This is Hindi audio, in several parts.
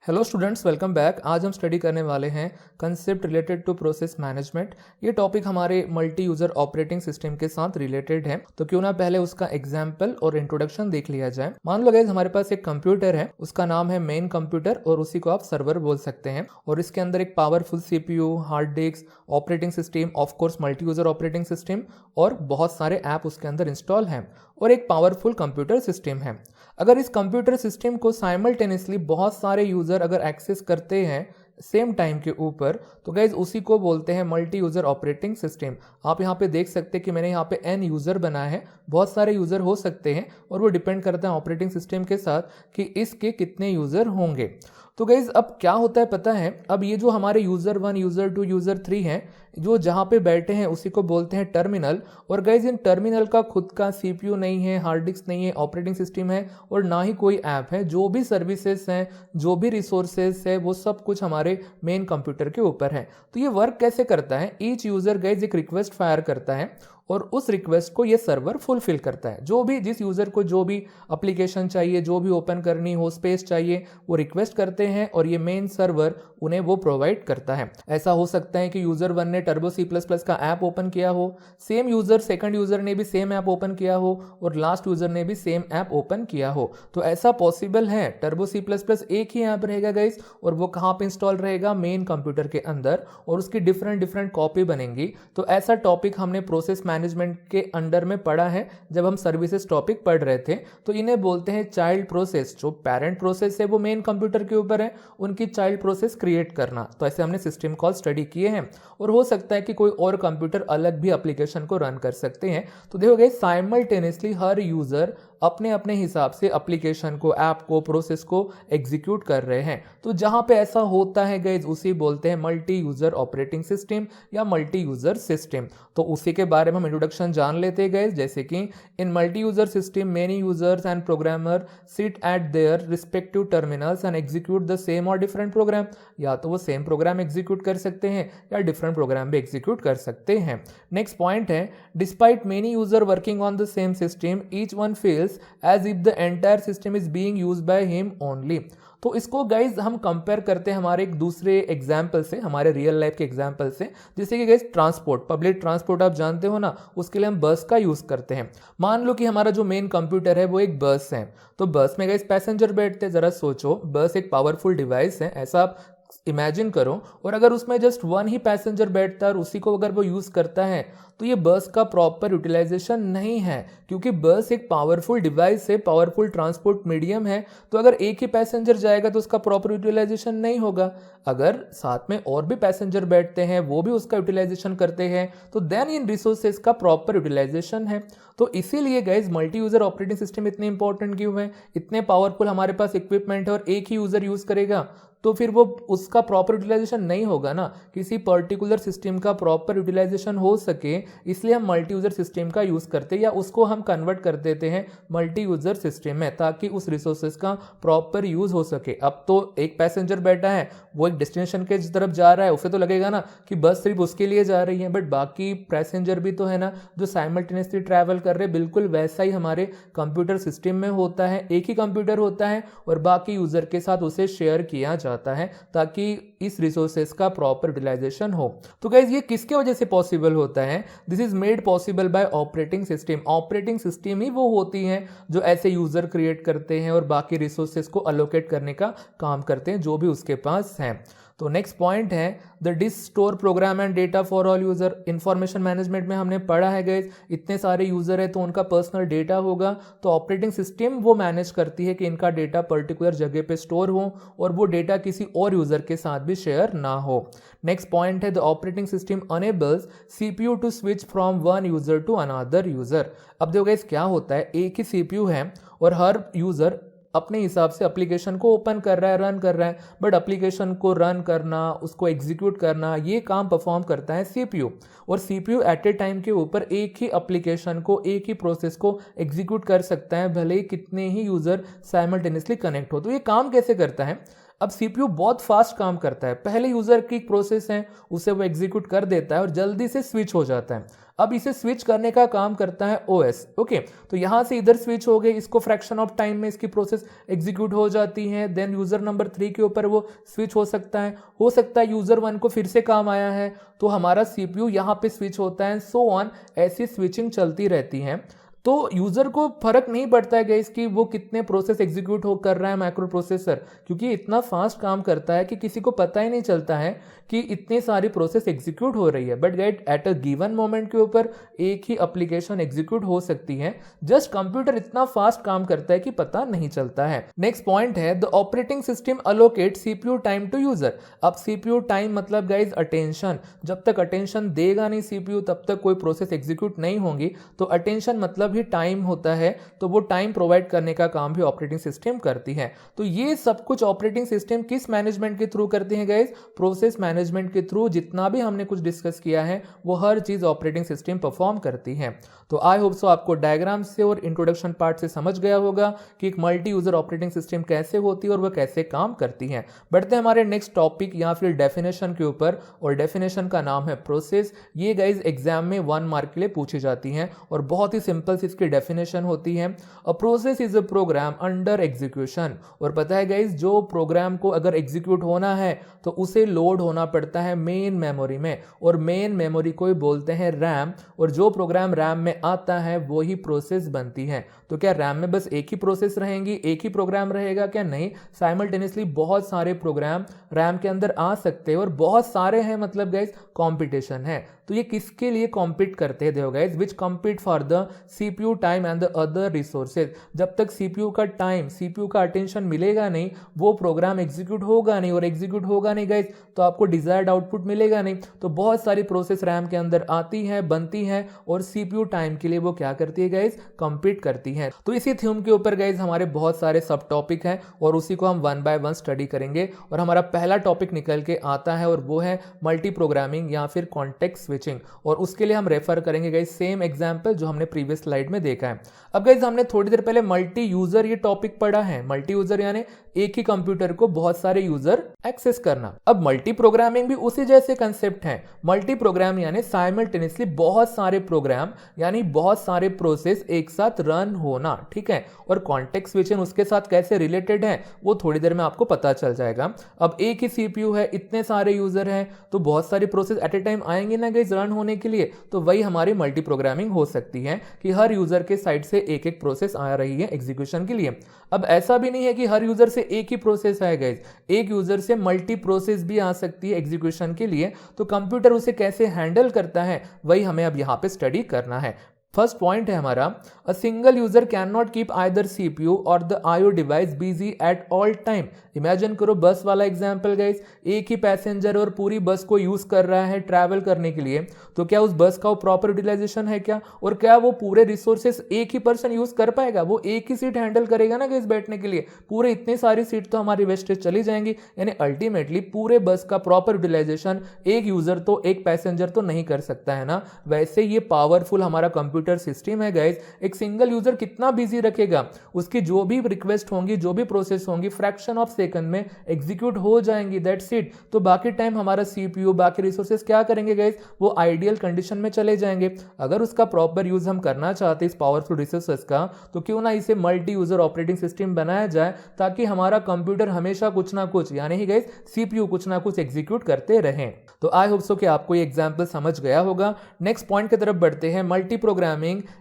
Hello students, welcome back. आज हम स्टडी करने वाले हैं concept related to process management. ये टॉपिक हमारे मल्टी यूज़र ऑपरेटिंग सिस्टम के साथ रिलेटेड है, तो क्यों ना पहले उसका एग्जाम्पल और इंट्रोडक्शन देख लिया जाए। मान लो गाइस हमारे पास एक कंप्यूटर है, उसका नाम है मेन कंप्यूटर और उसी को आप सर्वर बोल सकते हैं। और इसके अंदर एक powerful CPU, hard disk, operating system, of course multi user operating system और बहुत सारे ऐप उसके अंदर इंस्टॉल हैं और एक पावरफुल कंप्यूटर सिस्टम है। अगर इस कंप्यूटर सिस्टम को साइमल्टेनियसली बहुत सारे यूज़र अगर एक्सेस करते हैं सेम टाइम के ऊपर, तो गाइज उसी को बोलते हैं मल्टी यूज़र ऑपरेटिंग सिस्टम। आप यहाँ पे देख सकते हैं कि मैंने यहाँ पे n यूज़र बनाया है। बहुत सारे यूज़र हो सकते हैं और वो डिपेंड करता है ऑपरेटिंग सिस्टम के साथ कि इसके कितने यूज़र होंगे। तो गाइज अब क्या होता है पता है, अब ये जो हमारे यूज़र 1, यूज़र 2, यूज़र 3 हैं, जो जहाँ पे बैठे हैं उसी को बोलते हैं टर्मिनल। और गाइज इन टर्मिनल का खुद का सीपीयू नहीं है, हार्ड डिस्क नहीं है, ऑपरेटिंग सिस्टम है और ना ही कोई ऐप है। जो भी सर्विसेज हैं, जो भी रिसोर्सेज है, वो सब कुछ हमारे मेन कंप्यूटर के ऊपर है। तो ये वर्क कैसे करता है, ईच यूज़र गाइज एक रिक्वेस्ट फायर करता है और उस रिक्वेस्ट को ये सर्वर फुलफिल करता है। जो भी जिस यूज़र को जो भी एप्लीकेशन चाहिए, जो भी ओपन करनी हो, स्पेस चाहिए, वो रिक्वेस्ट करते हैं और ये मेन सर्वर उन्हें वो प्रोवाइड करता है। ऐसा हो सकता है कि यूज़र 1 ने टर्बो C++ का ऐप ओपन किया हो, सेम यूज़र सेकंड यूज़र ने भी सेम ऐप ओपन किया हो और लास्ट यूज़र ने भी सेम ऐप ओपन किया हो। तो ऐसा पॉसिबल है। टर्बो C++ एक ही ऐप रहेगा गाइस और वो कहाँ पे इंस्टॉल रहेगा, मेन कंप्यूटर के अंदर, और उसकी डिफरेंट कॉपी बनेंगी। तो ऐसा टॉपिक हमने प्रोसेस मैनेजमेंट के अंडर में पढ़ा है जब हम सर्विसेज टॉपिक पढ़ रहे थे। तो इन्हें बोलते हैं चाइल्ड प्रोसेस। जो पेरेंट प्रोसेस है वो मेन कंप्यूटर के ऊपर है, उनकी चाइल्ड प्रोसेस क्रिएट करना। तो ऐसे हमने सिस्टम कॉल स्टडी किए हैं और हो सकता है कि कोई और कंप्यूटर अलग भी एप्लीकेशन को रन कर सकते हैं। तो देखोगे साइमल्टेनियसली हर यूजर अपने अपने हिसाब से एप्लीकेशन को, ऐप को, प्रोसेस को एग्जीक्यूट कर रहे हैं। तो जहां पे ऐसा होता है गाइज उसी बोलते हैं मल्टी यूजर ऑपरेटिंग सिस्टम या मल्टी यूजर सिस्टम। तो उसी के बारे में हम इंट्रोडक्शन जान लेते हैं गाइज। जैसे कि in multi user system many users and programmer sit at their respective terminals and execute the same और डिफरेंट प्रोग्राम। या तो वो सेम प्रोग्राम एग्जीक्यूट कर सकते हैं या डिफरेंट प्रोग्राम भी एग्जीक्यूट कर सकते हैं। नेक्स्ट पॉइंट है, despite many user working on the same system each one feels as if the entire system is being used by him only। तो इसको गाइज हम कंपेयर करते हैं हमारे एक दूसरे एग्जाम्पल से, हमारे रियल लाइफ के एग्जाम्पल से। जैसे कि गाइज ट्रांसपोर्ट, पब्लिक ट्रांसपोर्ट आप जानते हो ना, उसके लिए हम बस का यूज करते हैं। मान लो कि हमारा जो मेन कंप्यूटर है वो एक बस है, तो बस में गाइज पैसेंजर बैठते हैं। जरा सोचो, बस एक पावरफुल डिवाइस है, ऐसा आप इमेजिन करो। और अगर उसमें जस्ट 1 ही पैसेंजर बैठता है और उसी को अगर वो यूज करता है, तो ये बस का प्रॉपर यूटिलाइजेशन नहीं है, क्योंकि बस एक पावरफुल डिवाइस है, पावरफुल ट्रांसपोर्ट मीडियम है। तो अगर एक ही पैसेंजर जाएगा तो उसका प्रॉपर यूटिलाइजेशन नहीं होगा। अगर साथ में और भी पैसेंजर बैठते हैं, वो भी उसका यूटिलाइजेशन करते हैं, तो देन इन रिसोर्सेज का प्रॉपर यूटिलाइजेशन है। तो इसीलिए guys multi user operating system इतने इंपॉर्टेंट क्यों है। इतने पावरफुल हमारे पास इक्विपमेंट है और एक ही यूजर यूज करेगा तो फिर वो उसका प्रॉपर यूटिलाइजेशन नहीं होगा ना। किसी पर्टिकुलर सिस्टम का प्रॉपर यूटिलाइजेशन हो सके, इसलिए हम मल्टी यूजर सिस्टम का यूज करते हैं या उसको हम कन्वर्ट कर देते हैं मल्टी यूजर सिस्टम में, ताकि उस रिसोर्सेज का प्रॉपर यूज हो सके। अब तो एक पैसेंजर बैठा है, वो एक डेस्टिनेशन के तरफ जा रहा है, उसे तो लगेगा ना कि बस सिर्फ उसके लिए जा रही है, बट बाकी पैसेंजर भी तो है ना जो साइमल्टेनियसली ट्रैवल कर रहे हैं। बिल्कुल वैसा ही हमारे कंप्यूटर सिस्टम में होता है। एक ही कंप्यूटर होता है और बाकी यूजर के साथ उसे शेयर किया जाता है ताकि इस रिसोर्सेज का प्रॉपर यूटिलाइजेशन हो। तो गाइज ये किसके वजह से पॉसिबल होता है? This is made possible by operating system. Operating system ही वो होती हैं जो ऐसे यूजर क्रिएट करते हैं और बाकी रिसोर्सेज को अलोकेट करने का काम करते हैं जो भी उसके पास है। तो नेक्स्ट पॉइंट है, the disk store program and data for all user. Information management में हमने पढ़ा है गाइज, इतने सारे यूजर है तो उनका पर्सनल डेटा होगा, तो ऑपरेटिंग सिस्टम वो मैनेज करती है कि इनका डेटा पर्टिकुलर जगह पे स्टोर हो और वो डेटा किसी और यूजर के साथ भी शेयर ना हो। नेक्स्ट पॉइंट है, the operating system enables CPU to switch from one user to another user. अब देखो गाइज क्या होता है, एक ही सीपीयू है और हर यूजर अपने हिसाब से एप्लीकेशन को ओपन कर रहा है, रन कर रहा है, बट एप्लीकेशन को रन करना, उसको एग्जीक्यूट करना, ये काम परफॉर्म करता है सीपीयू। और सीपीयू एट ए टाइम के ऊपर एक ही एप्लीकेशन को, एक ही प्रोसेस को एग्जीक्यूट कर सकता है, भले ही कितने ही यूजर साइमल्टेनियसली कनेक्ट हो। तो ये काम कैसे करता है? अब सीपीयू बहुत फास्ट काम करता है, पहले यूजर की प्रोसेस है उसे वो एग्जीक्यूट कर देता है और जल्दी से स्विच हो जाता है। अब इसे स्विच करने का काम करता है ओएस। ओके, तो यहां से इधर स्विच हो गए, इसको फ्रैक्शन ऑफ टाइम में इसकी प्रोसेस एग्जीक्यूट हो जाती है। देन यूजर नंबर 3 के ऊपर वो स्विच हो सकता है यूजर 1 को फिर से काम आया है तो हमारा सीपीयू यहां पे स्विच होता है, सो ऑन, ऐसी स्विचिंग चलती रहती है। तो यूजर को फर्क नहीं पड़ता है गाइस कि वो कितने प्रोसेस एग्जीक्यूट हो कर रहा है माइक्रो प्रोसेसर, क्योंकि इतना फास्ट काम करता है कि किसी को पता ही नहीं चलता है कि इतनी सारी प्रोसेस एग्जीक्यूट हो रही है। But guys eight a given moment के ऊपर एक ही एप्लीकेशन एग्जीक्यूट हो सकती है, जस्ट कंप्यूटर इतना फास्ट काम करता है कि पता नहीं चलता है। नेक्स्ट पॉइंट है the operating system allocate CPU time to user. अब सीपीयू टाइम मतलब गाइस अटेंशन, जब तक अटेंशन देगा नहीं सीपीयू तब तक कोई प्रोसेस एग्जीक्यूट नहीं होंगी। तो अटेंशन मतलब ही टाइम होता है, तो वो टाइम प्रोवाइड करने का काम भी ऑपरेटिंग सिस्टम करती है। तो ये सब कुछ ऑपरेटिंग सिस्टम किस मैनेजमेंट के थ्रू करती है गाइस? प्रोसेस मैनेजमेंट के थ्रू। जितना भी हमने कुछ डिस्कस किया है वो हर चीज ऑपरेटिंग सिस्टम परफॉर्म करती है। तो आई होप सो आपको डायग्राम से और इंट्रोडक्शन पार्ट से समझ गया होगा कि एक मल्टी यूजर ऑपरेटिंग सिस्टम कैसे होती है और वह कैसे काम करती है। बढ़ते हैं हमारे नेक्स्ट टॉपिक या फिर डेफिनेशन के ऊपर, और डेफिनेशन का नाम है प्रोसेस। ये गाइस एग्जाम में 1 मार्क के लिए पूछी जाती है और बहुत ही सिंपल इसकी डेफिनेशन होती है, a process is a program under execution. और पता है गाइस जो प्रोग्राम को अगर एग्जीक्यूट होना है तो उसे लोड होना पड़ता है मेन मेमोरी में, और मेन मेमोरी को ही बोलते हैं रैम। और जो प्रोग्राम रैम में आता है वो ही प्रोसेस बनती है। तो क्या रैम में बस एक ही प्रोसेस रहेंगी, एक ही प्रोग्राम रहेगा? क्या नहीं, साइमल्टेनियसली बहुत सारे प्रोग्राम रैम के अंदर आ सकते हैं, और बहुत सारे हैं, मतलब गाइस कंपटीशन है। तो ये किसके लिए कॉम्पीट करते हैं देखो guys, which compete for the CPU time and the other resources. जब तक सीपीयू का टाइम, सीपीयू का अटेंशन मिलेगा नहीं वो प्रोग्राम एग्जीक्यूट होगा नहीं, और एग्जीक्यूट होगा नहीं गाइस तो आपको डिजायर्ड आउटपुट मिलेगा नहीं। तो बहुत सारी प्रोसेस रैम के अंदर आती है, बनती है, और सीपीयू टाइम के लिए वो क्या करती है गाइस, कॉम्पीट करती है। तो इसी थीम के ऊपर गाइस हमारे बहुत सारे सब टॉपिक हैं और उसी को हम 1 बाय 1 स्टडी करेंगे। और हमारा पहला टॉपिक निकल के आता है और वो है मल्टी प्रोग्रामिंग या फिर कॉन्टेक्स्ट स्विचिंग, और उसके लिए हम रेफर करेंगे गाइस सेम एग्जांपल जो हमने प्रीवियस स्लाइड में देखा है। अब गाइस हमने थोड़ी देर पहले मल्टी यूजर ये टॉपिक पढ़ा है। मल्टी यूजर यानी एक ही कंप्यूटर को बहुत सारे यूजर एक्सेस करना। अब मल्टी प्रोग्रामिंग भी उसी जैसे कंसेप्ट है। मल्टी प्रोग्राम यानी साइमल्टेनियसली बहुत सारे प्रोग्राम यानी बहुत सारे प्रोसेस एक साथ रन होना, ठीक है। और कॉन्टेक्स्ट स्विचिंग उसके साथ कैसे रिलेटेड है वो थोड़ी देर में आपको पता चल जाएगा। अब एक ही सीपीयू है, इतने सारे यूजर हैं, तो बहुत सारी प्रोसेस एट ए टाइम आएंगे ना गाइस रन होने के लिए। तो वही हमारी मल्टी प्रोग्रामिंग हो सकती है कि हर यूजर के साइड से एक एक प्रोसेस आ रही है एग्जीक्यूशन के लिए। अब ऐसा भी नहीं है कि हर यूजर से एक ही प्रोसेस है गाइस, एक यूजर से मल्टी प्रोसेस भी आ सकती है एग्जीक्यूशन के लिए। तो कंप्यूटर उसे कैसे हैंडल करता है वही हमें अब यहां पे स्टडी करना है। फर्स्ट पॉइंट है हमारा, a single user can not keep either CPU और the IO device busy at all time. Imagine करो बस वाला एग्जांपल गाइस, एक ही पैसेंजर और पूरी बस को यूज कर रहा है ट्रैवल करने के लिए, तो क्या उस बस का वो प्रॉपर यूटिलाइजेशन है क्या? और क्या वो पूरे रिसोर्सेस एक ही पर्सन यूज कर पाएगा? वो एक ही सीट हैंडल करेगा ना गाइस बैठने के लिए, पूरे इतनी सारी सीट तो हमारी वेस्टेज चली जाएंगी। यानी अल्टीमेटली पूरे बस का प्रॉपर यूटिलाइजेशन एक यूजर तो, एक पैसेंजर तो नहीं कर सकता है ना। वैसे ये पावरफुल हमारा कंप्यूटर सिस्टम है गाइस, एक सिंगल यूजर कितना बिजी रखेगा, उसकी जो भी रिक्वेस्ट होंगी, जो भी प्रोसेस होंगी, फ्रैक्शन ऑफ सेकंड में एग्जीक्यूट हो जाएंगी, दैट्स इट। तो बाकी टाइम हमारा सीपीयू, बाकी रिसोर्सेस क्या करेंगे गाइस, वो आइडियल कंडीशन में चले जाएंगे। अगर उसका प्रॉपर यूज हम करना चाहते हैं इस पावरफुल रिसोर्सेस का, तो क्यों ना इसे मल्टी यूजर ऑपरेटिंग सिस्टम बनाया जाए, ताकि हमारा कंप्यूटर हमेशा कुछ ना कुछ यानी ही गाइस सीपीयू कुछ ना कुछ एग्जीक्यूट करते रहें। तो आई होप सो कि आपको ये एग्जांपल समझ गया होगा। नेक्स्ट पॉइंट की तरफ बढ़ते हैं। Multi programming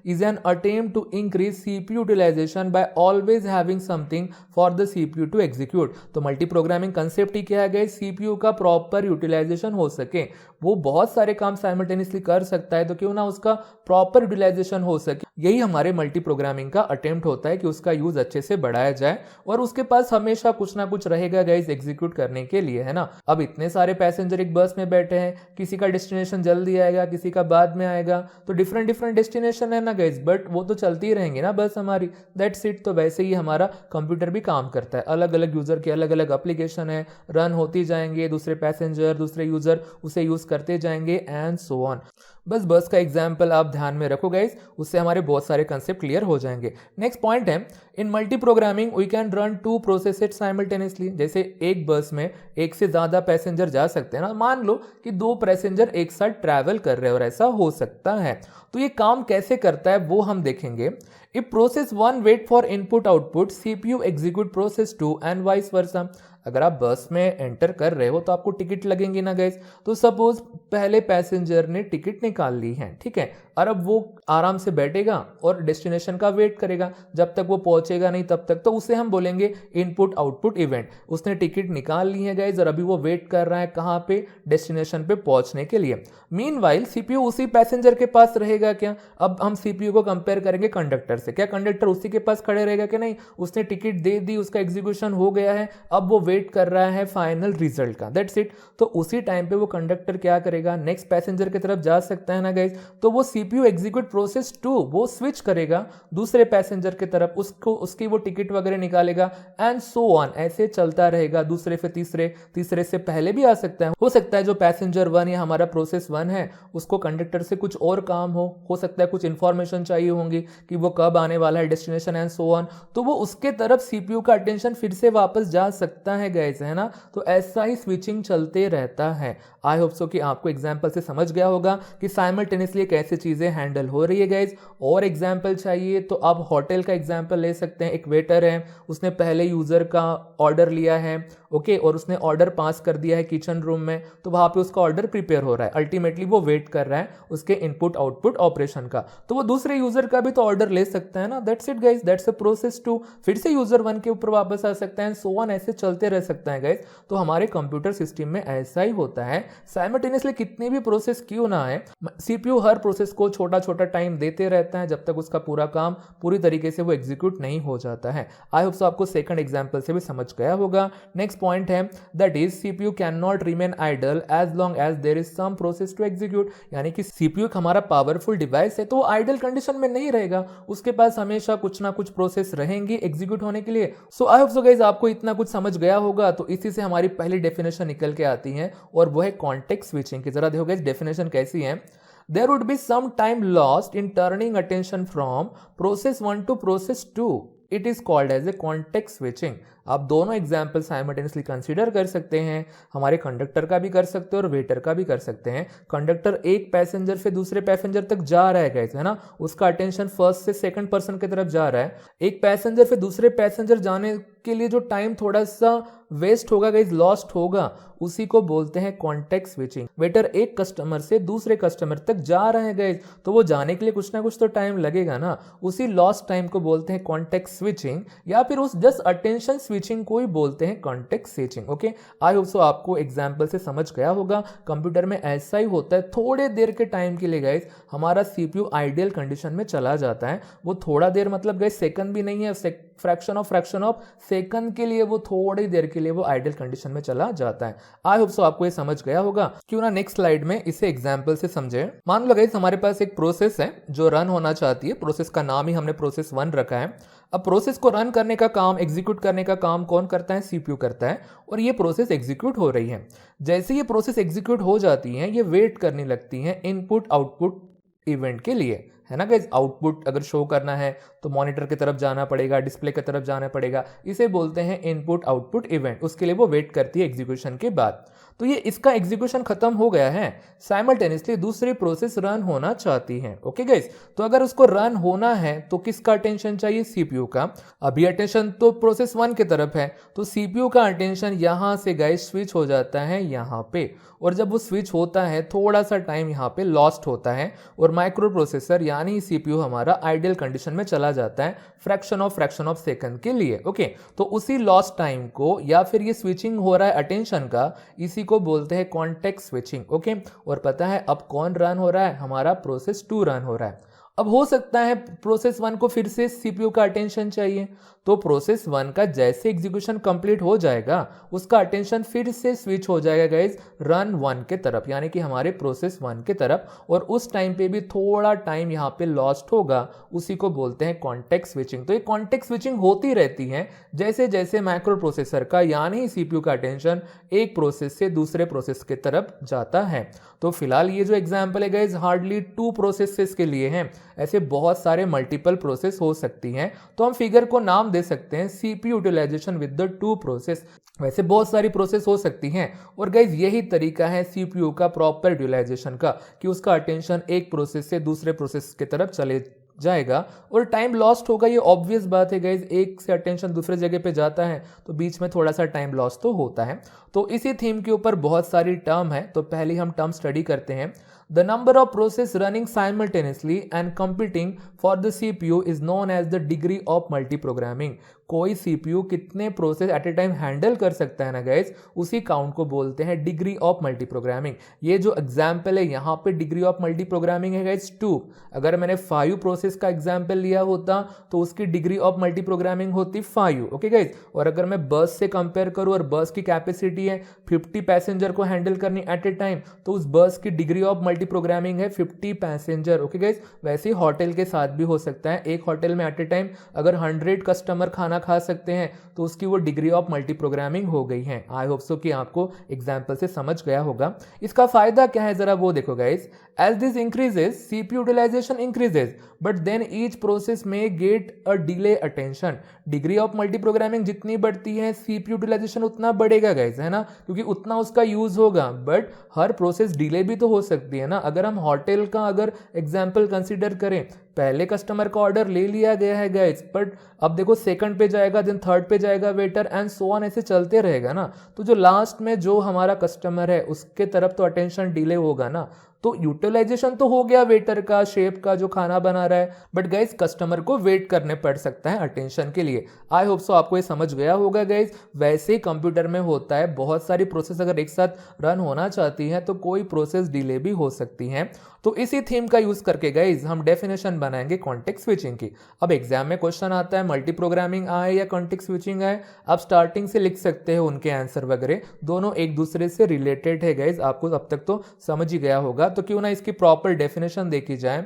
is an attempt to increase CPU utilization by always having something for the CPU to execute। तो मल्टी प्रोग्रामिंग कंसेप्ट ही क्या है गाइस, सीपीयू का प्रॉपर यूटिलाइजेशन हो सके, वो बहुत सारे काम साइमल्टेनियसली कर सकता है, तो क्यों ना उसका प्रॉपर यूटिलाइजेशन हो सके। यही हमारे मल्टी प्रोग्रामिंग का अटेम्प्ट होता है कि उसका यूज अच्छे से बढ़ाया जाए और उसके पास हमेशा कुछ ना कुछ रहेगा गाइस एग्जीक्यूट करने के लिए, है ना। अब इतने सारे पैसेंजर एक बस में बैठे हैं, किसी का डेस्टिनेशन जल्दी आएगा, किसी का बाद में आएगा, तो डिफरेंट डिफरेंट डेस्टिनेशन डेस्टिनेशन है ना गाइस, बट वो तो चलती ही रहेंगी ना बस हमारी, दैट्स इट। तो वैसे ही हमारा कंप्यूटर भी काम करता है, अलग अलग यूजर के अलग अलग एप्लीकेशन है, रन होती जाएंगे, दूसरे पैसेंजर दूसरे यूजर उसे यूज करते जाएंगे एंड सो ऑन। बस का एग्जाम्पल आप ध्यान में रखो गाइस, उससे हमारे बहुत सारे कंसेप्ट क्लियर हो जाएंगे। नेक्स्ट पॉइंट है, in multiprogramming we can run 2 processes simultaneously. जैसे एक बस में एक से ज्यादा पैसेंजर जा सकते हैं ना, मान लो कि 2 पैसेंजर एक साथ ट्रैवल कर रहे हैं और ऐसा हो सकता है। तो ये काम कैसे करता है वो हम देखेंगे। If process 1 wait for input output, CPU execute process 2 and vice versa. अगर आप बस में एंटर कर रहे हो तो आपको टिकट लगेंगी ना गाइस। तो सपोज पहले पैसेंजर ने टिकट निकाल ली है, ठीक है, और अब वो आराम से बैठेगा और डेस्टिनेशन का वेट करेगा जब तक वो पहुंचेगा नहीं तब तक, तो उसे हम बोलेंगे इनपुट आउटपुट इवेंट। उसने टिकट निकाल ली है गाइस और अभी वो वेट कर रहा है कहाँ पे, डेस्टिनेशन पे पहुंचने के लिए। मीनवाइल सीपीयू उसी पैसेंजर के पास रहेगा क्या? अब हम सीपीयू को कंपेयर करेंगे कंडक्टर से, क्या कंडक्टर उसी के पास खड़े रहेगा कि नहीं? उसने टिकट दे दी, उसका एग्जीक्यूशन हो गया है, अब वो वेट कर रहा है फाइनल रिजल्ट का, दैट्स इट। तो उसी टाइम पे वो कंडक्टर क्या करेगा, नेक्स्ट पैसेंजर की तरफ जा सकता है ना गाइस, तो वो सीपीयू एग्जीक्यूट प्रोसेस 2 वो स्विच करेगा दूसरे पैसेंजर की तरफ, उसको उसकी वो टिकट वगैरह निकालेगा एंड सो ऑन, ऐसे चलता रहेगा। दूसरे से तीसरे, तीसरे से पहले भी आ सकता है, हो सकता है जो पैसेंजर 1 या हमारा प्रोसेस 1 है उसको कंडक्टर से कुछ और काम हो सकता है कुछ इंफॉर्मेशन चाहिए होंगी कि वो कब आने वाला है डेस्टिनेशन एंड सो ऑन, तो वो उसके तरफ सीपीयू का अटेंशन फिर से वापस जा सकता है गाइस, है ना। तो ऐसा ही स्विचिंग चलते रहता है। आई होप सो कि आपको एग्जांपल से समझ गया होगा कि साइमल्टेनियसली कैसे चीजें हैंडल हो रही है गाइस। और एग्जांपल चाहिए तो आप होटल का एग्जांपल ले सकते हैं। एक वेटर है, उसने पहले यूजर का ऑर्डर लिया है, ओके, और उसने ऑर्डर पास कर दिया है किचन रूम में, तो वहां पे उसका ऑर्डर प्रिपेयर हो रहा है, अल्टीमेटली वो वेट कर रहा है उसके इनपुट आउटपुट ऑपरेशन का। तो वो दूसरे यूजर का भी तो ऑर्डर ले सकता है ना, that's it guys, that's a process 2। फिर से यूजर 1 के ऊपर वापस आ सकता है, सो ऑन, ऐसे चलते रह सकता है गाइस। तो हमारे कंप्यूटर सिस्टम में ऐसा ही होता है। साइमल्टेनियसली कितनी भी प्रोसेस क्यों ना है, सीपीयू हर प्रोसेस को छोटा छोटा टाइम देते रहता है जब तक उसका पूरा काम पूरी तरीके से वो एग्जीक्यूट नहीं हो जाता है। आई होप सो आपको सेकंड एग्जांपल से भी समझ गया होगा। नेक्स्ट पॉइंट है, that is CPU can not remain idle as long as there is some process to execute. यानी कि सीपीयू एक हमारा पावरफुल डिवाइस है तो वो आइडल कंडीशन में नहीं रहेगा, उसके पास हमेशा कुछ ना कुछ प्रोसेस रहेंगी एग्जीक्यूट होने के लिए। सो आई होप सो गाइस आपको इतना कुछ समझ गया होगा। तो इसी से हमारी पहली डेफिनेशन निकल के आती है और वो है कॉन्टेक्स्ट स्विचिंग की। जरा देखो गाइस डेफिनेशन कैसी है। There would be some time lost in turning attention from process 1 to process 2. It is called as a context switching. आप दोनों एग्जाम्पल साइमल्टेनियसली कंसीडर कर सकते हैं, हमारे कंडक्टर का भी कर सकते हैं और वेटर का भी कर सकते हैं। कंडक्टर एक पैसेंजर से दूसरे पैसेंजर तक जा रहा है गाइस, है ना, उसका अटेंशन फर्स्ट से सेकंड पर्सन की तरफ जा रहा है। एक पैसेंजर से दूसरे पैसेंजर जाने के लिए जो टाइम थोड़ा सा वेस्ट होगा गाइस, लॉस्ट होगा, उसी को बोलते हैं कॉन्टेक्स्ट स्विचिंग। वेटर एक कस्टमर से दूसरे कस्टमर तक जा रहे हैं गाइस, तो वो जाने के लिए कुछ ना कुछ तो टाइम लगेगा ना, उसी लॉस्ट टाइम को बोलते हैं कॉन्टेक्स्ट स्विचिंग, या फिर उस जस्ट अटेंशन स्विचिंग को ही बोलते हैं context switching. Okay, I hope so आपको एग्जांपल से समझ गया होगा। कंप्यूटर में ऐसा ही होता है, थोड़े देर के टाइम के लिए गाइस हमारा सीपीयू आइडियल कंडीशन में चला जाता है। वो थोड़ा देर मतलब गाइस सेकंड भी नहीं है, फ्रैक्शन ऑफ सेकंड के लिए, वो थोड़ी देर के लिए वो आइडियल कंडीशन में चला जाता है। आई होप सो आपको ये समझ गया होगा। क्यों ना नेक्स्ट स्लाइड में इसे एग्जांपल से समझे। मान लो गाइस हमारे पास एक प्रोसेस है जो रन होना चाहती है, प्रोसेस का नाम ही हमने प्रोसेस 1 रखा है। अब प्रोसेस को रन करने का काम, एग्जीक्यूट करने का काम कौन करता है? सीपीयू करता है। और ये प्रोसेस एग्जीक्यूट हो रही है। जैसे ये प्रोसेस एग्जीक्यूट हो जाती है, ये वेट करने लगती है इनपुट आउटपुट इवेंट के लिए, है ना गाइस। आउटपुट अगर शो करना है तो मॉनिटर की तरफ जाना पड़ेगा, डिस्प्ले की तरफ जाना पड़ेगा, इसे बोलते हैं इनपुट आउटपुट इवेंट। उसके लिए वो वेट करती है एग्जीक्यूशन के बाद। तो ये इसका एग्जीक्यूशन खत्म हो गया है, साइमल्टेनियसली दूसरी प्रोसेस रन होना चाहती है। ओके गाइस, तो अगर उसको रन होना है तो किसका अटेंशन चाहिए? सीपीयू का। अभी अटेंशन तो प्रोसेस 1 की तरफ है, तो सीपीयू का अटेंशन यहां से गाइस स्विच हो जाता है यहां पे, और जब वो स्विच होता है थोड़ा सा टाइम यहाँ पे लॉस्ट होता है और माइक्रो प्रोसेसर यानी सीपीयू हमारा आइडियल कंडीशन में चला जाता है फ्रैक्शन ऑफ सेकंड के लिए। ओके, तो उसी लॉस्ट टाइम को या फिर ये स्विचिंग हो रहा है अटेंशन का, इसी को बोलते हैं कॉन्टेक्स्ट स्विचिंग। ओके, और पता है अब कौन रन हो रहा है? हमारा प्रोसेस 2 रन हो रहा है। अब हो सकता है प्रोसेस 1 को फिर से सीपीयू का अटेंशन चाहिए, तो प्रोसेस 1 का जैसे एग्जीक्यूशन कंप्लीट हो जाएगा उसका अटेंशन फिर से स्विच हो जाएगा गाइज रन 1 के तरफ, यानी कि हमारे प्रोसेस 1 के तरफ, और उस टाइम पे भी थोड़ा टाइम यहाँ पे लॉस्ट होगा, उसी को बोलते हैं कॉन्टेक्स्ट स्विचिंग। तो ये कॉन्टेक्स्ट स्विचिंग होती रहती है जैसे जैसे माइक्रो प्रोसेसर का यानी सीपीयू का अटेंशन एक प्रोसेस से दूसरे प्रोसेस के तरफ जाता है। तो फिलहाल ये जो एग्जांपल है गाइस हार्डली 2 प्रोसेसेस के लिए हैं, ऐसे बहुत सारे मल्टीपल प्रोसेस हो सकती हैं। तो हम फिगर को नाम दे सकते हैं CPU utilisation with the 2 process. वैसे बहुत सारी प्रोसेस हो सकती हैं और गाइस यही तरीका है सीपीयू का प्रॉपर यूटिलाइजेशन का कि उसका अटेंशन एक प्रोसेस से दूसरे प्रोसेस की तरफ चले जाएगा और टाइम लॉस्ट होगा। ये ऑब्वियस बात है गाइज, एक से अटेंशन दूसरे जगह पे जाता है तो बीच में थोड़ा सा टाइम लॉस तो होता है। तो इसी थीम के ऊपर बहुत सारी टर्म है, तो पहले हम टर्म स्टडी करते हैं। The number of process running simultaneously and competing for the CPU is known as the degree of multiprogramming। कोई CPU कितने process at A time handle कर सकता है ना गाइज, उसी काउंट को बोलते हैं डिग्री ऑफ मल्टीप्रोग्रामिंग। ये जो एग्जाम्पल है यहाँ पे डिग्री ऑफ मल्टीप्रोग्रामिंग है गाइज 2। अगर मैंने 5 प्रोसेस का एग्जाम्पल लिया होता तो उसकी डिग्री ऑफ मल्टीप्रोग्रामिंग होती 5। ओके गाइज, और अगर मैं बस से कंपेयर करूँ और बस की कैपेसिटी है 50 पैसेंजर को हैंडल करनी एट ए टाइम, तो उस बस की डिग्री ऑफ मल्टीप्रोग्रामिंग है 50 पैसेंजर। ओके गाइज, वैसे ही होटल के साथ भी हो सकता है। एक होटल में एट ए टाइम अगर 100 कस्टमर खाना खा सकते हैं तो उसकी वो डिग्री ऑफ मल्टीप्रोग्रामिंग हो गई है। आई होप सो कि आपको एग्जांपल से समझ गया होगा। इसका फायदा क्या है जरा वो देखो guys. As this increases CPU utilization increases but then each process में get a delay attention. Degree of multiprogramming जितनी बढ़ती है सीपीयू यूटिलाइजेशन उतना बढ़ेगा गाइस, है ना, क्योंकि उतना उसका यूज होगा। बट हर प्रोसेस डिले भी तो हो सकती है ना। अगर हम होटल का अगर एग्जांपल कंसीडर करें, पहले कस्टमर का ऑर्डर ले लिया गया है गाइस, बट अब देखो सेकंड पे जाएगा, देन थर्ड पे जाएगा वेटर एंड सो ऑन, ऐसे चलते रहेगा ना। तो जो लास्ट में जो हमारा कस्टमर है उसके तरफ तो अटेंशन डिले होगा ना। तो यूटिलाइजेशन तो हो गया वेटर का, शेफ का जो खाना बना रहा है, बट गाइज कस्टमर को वेट करने पड़ सकता है अटेंशन के लिए। आई होप सो आपको ये समझ गया होगा गाइज। वैसे ही कंप्यूटर में होता है, बहुत सारी प्रोसेस अगर एक साथ रन होना चाहती है तो कोई प्रोसेस डिले भी हो सकती है। तो इसी थीम का यूज करके गाइज हम डेफिनेशन बनाएंगे कॉन्टेक्स्ट स्विचिंग की। अब एग्जाम में क्वेश्चन आता है मल्टी प्रोग्रामिंग आए या कॉन्टेक्स्ट स्विचिंग आए, आप स्टार्टिंग से लिख सकते हो उनके आंसर वगैरह, दोनों एक दूसरे से रिलेटेड है गाइज। आपको अब तक तो समझ ही गया होगा, तो क्यों ना इसकी प्रॉपर डेफिनेशन देखी जाए।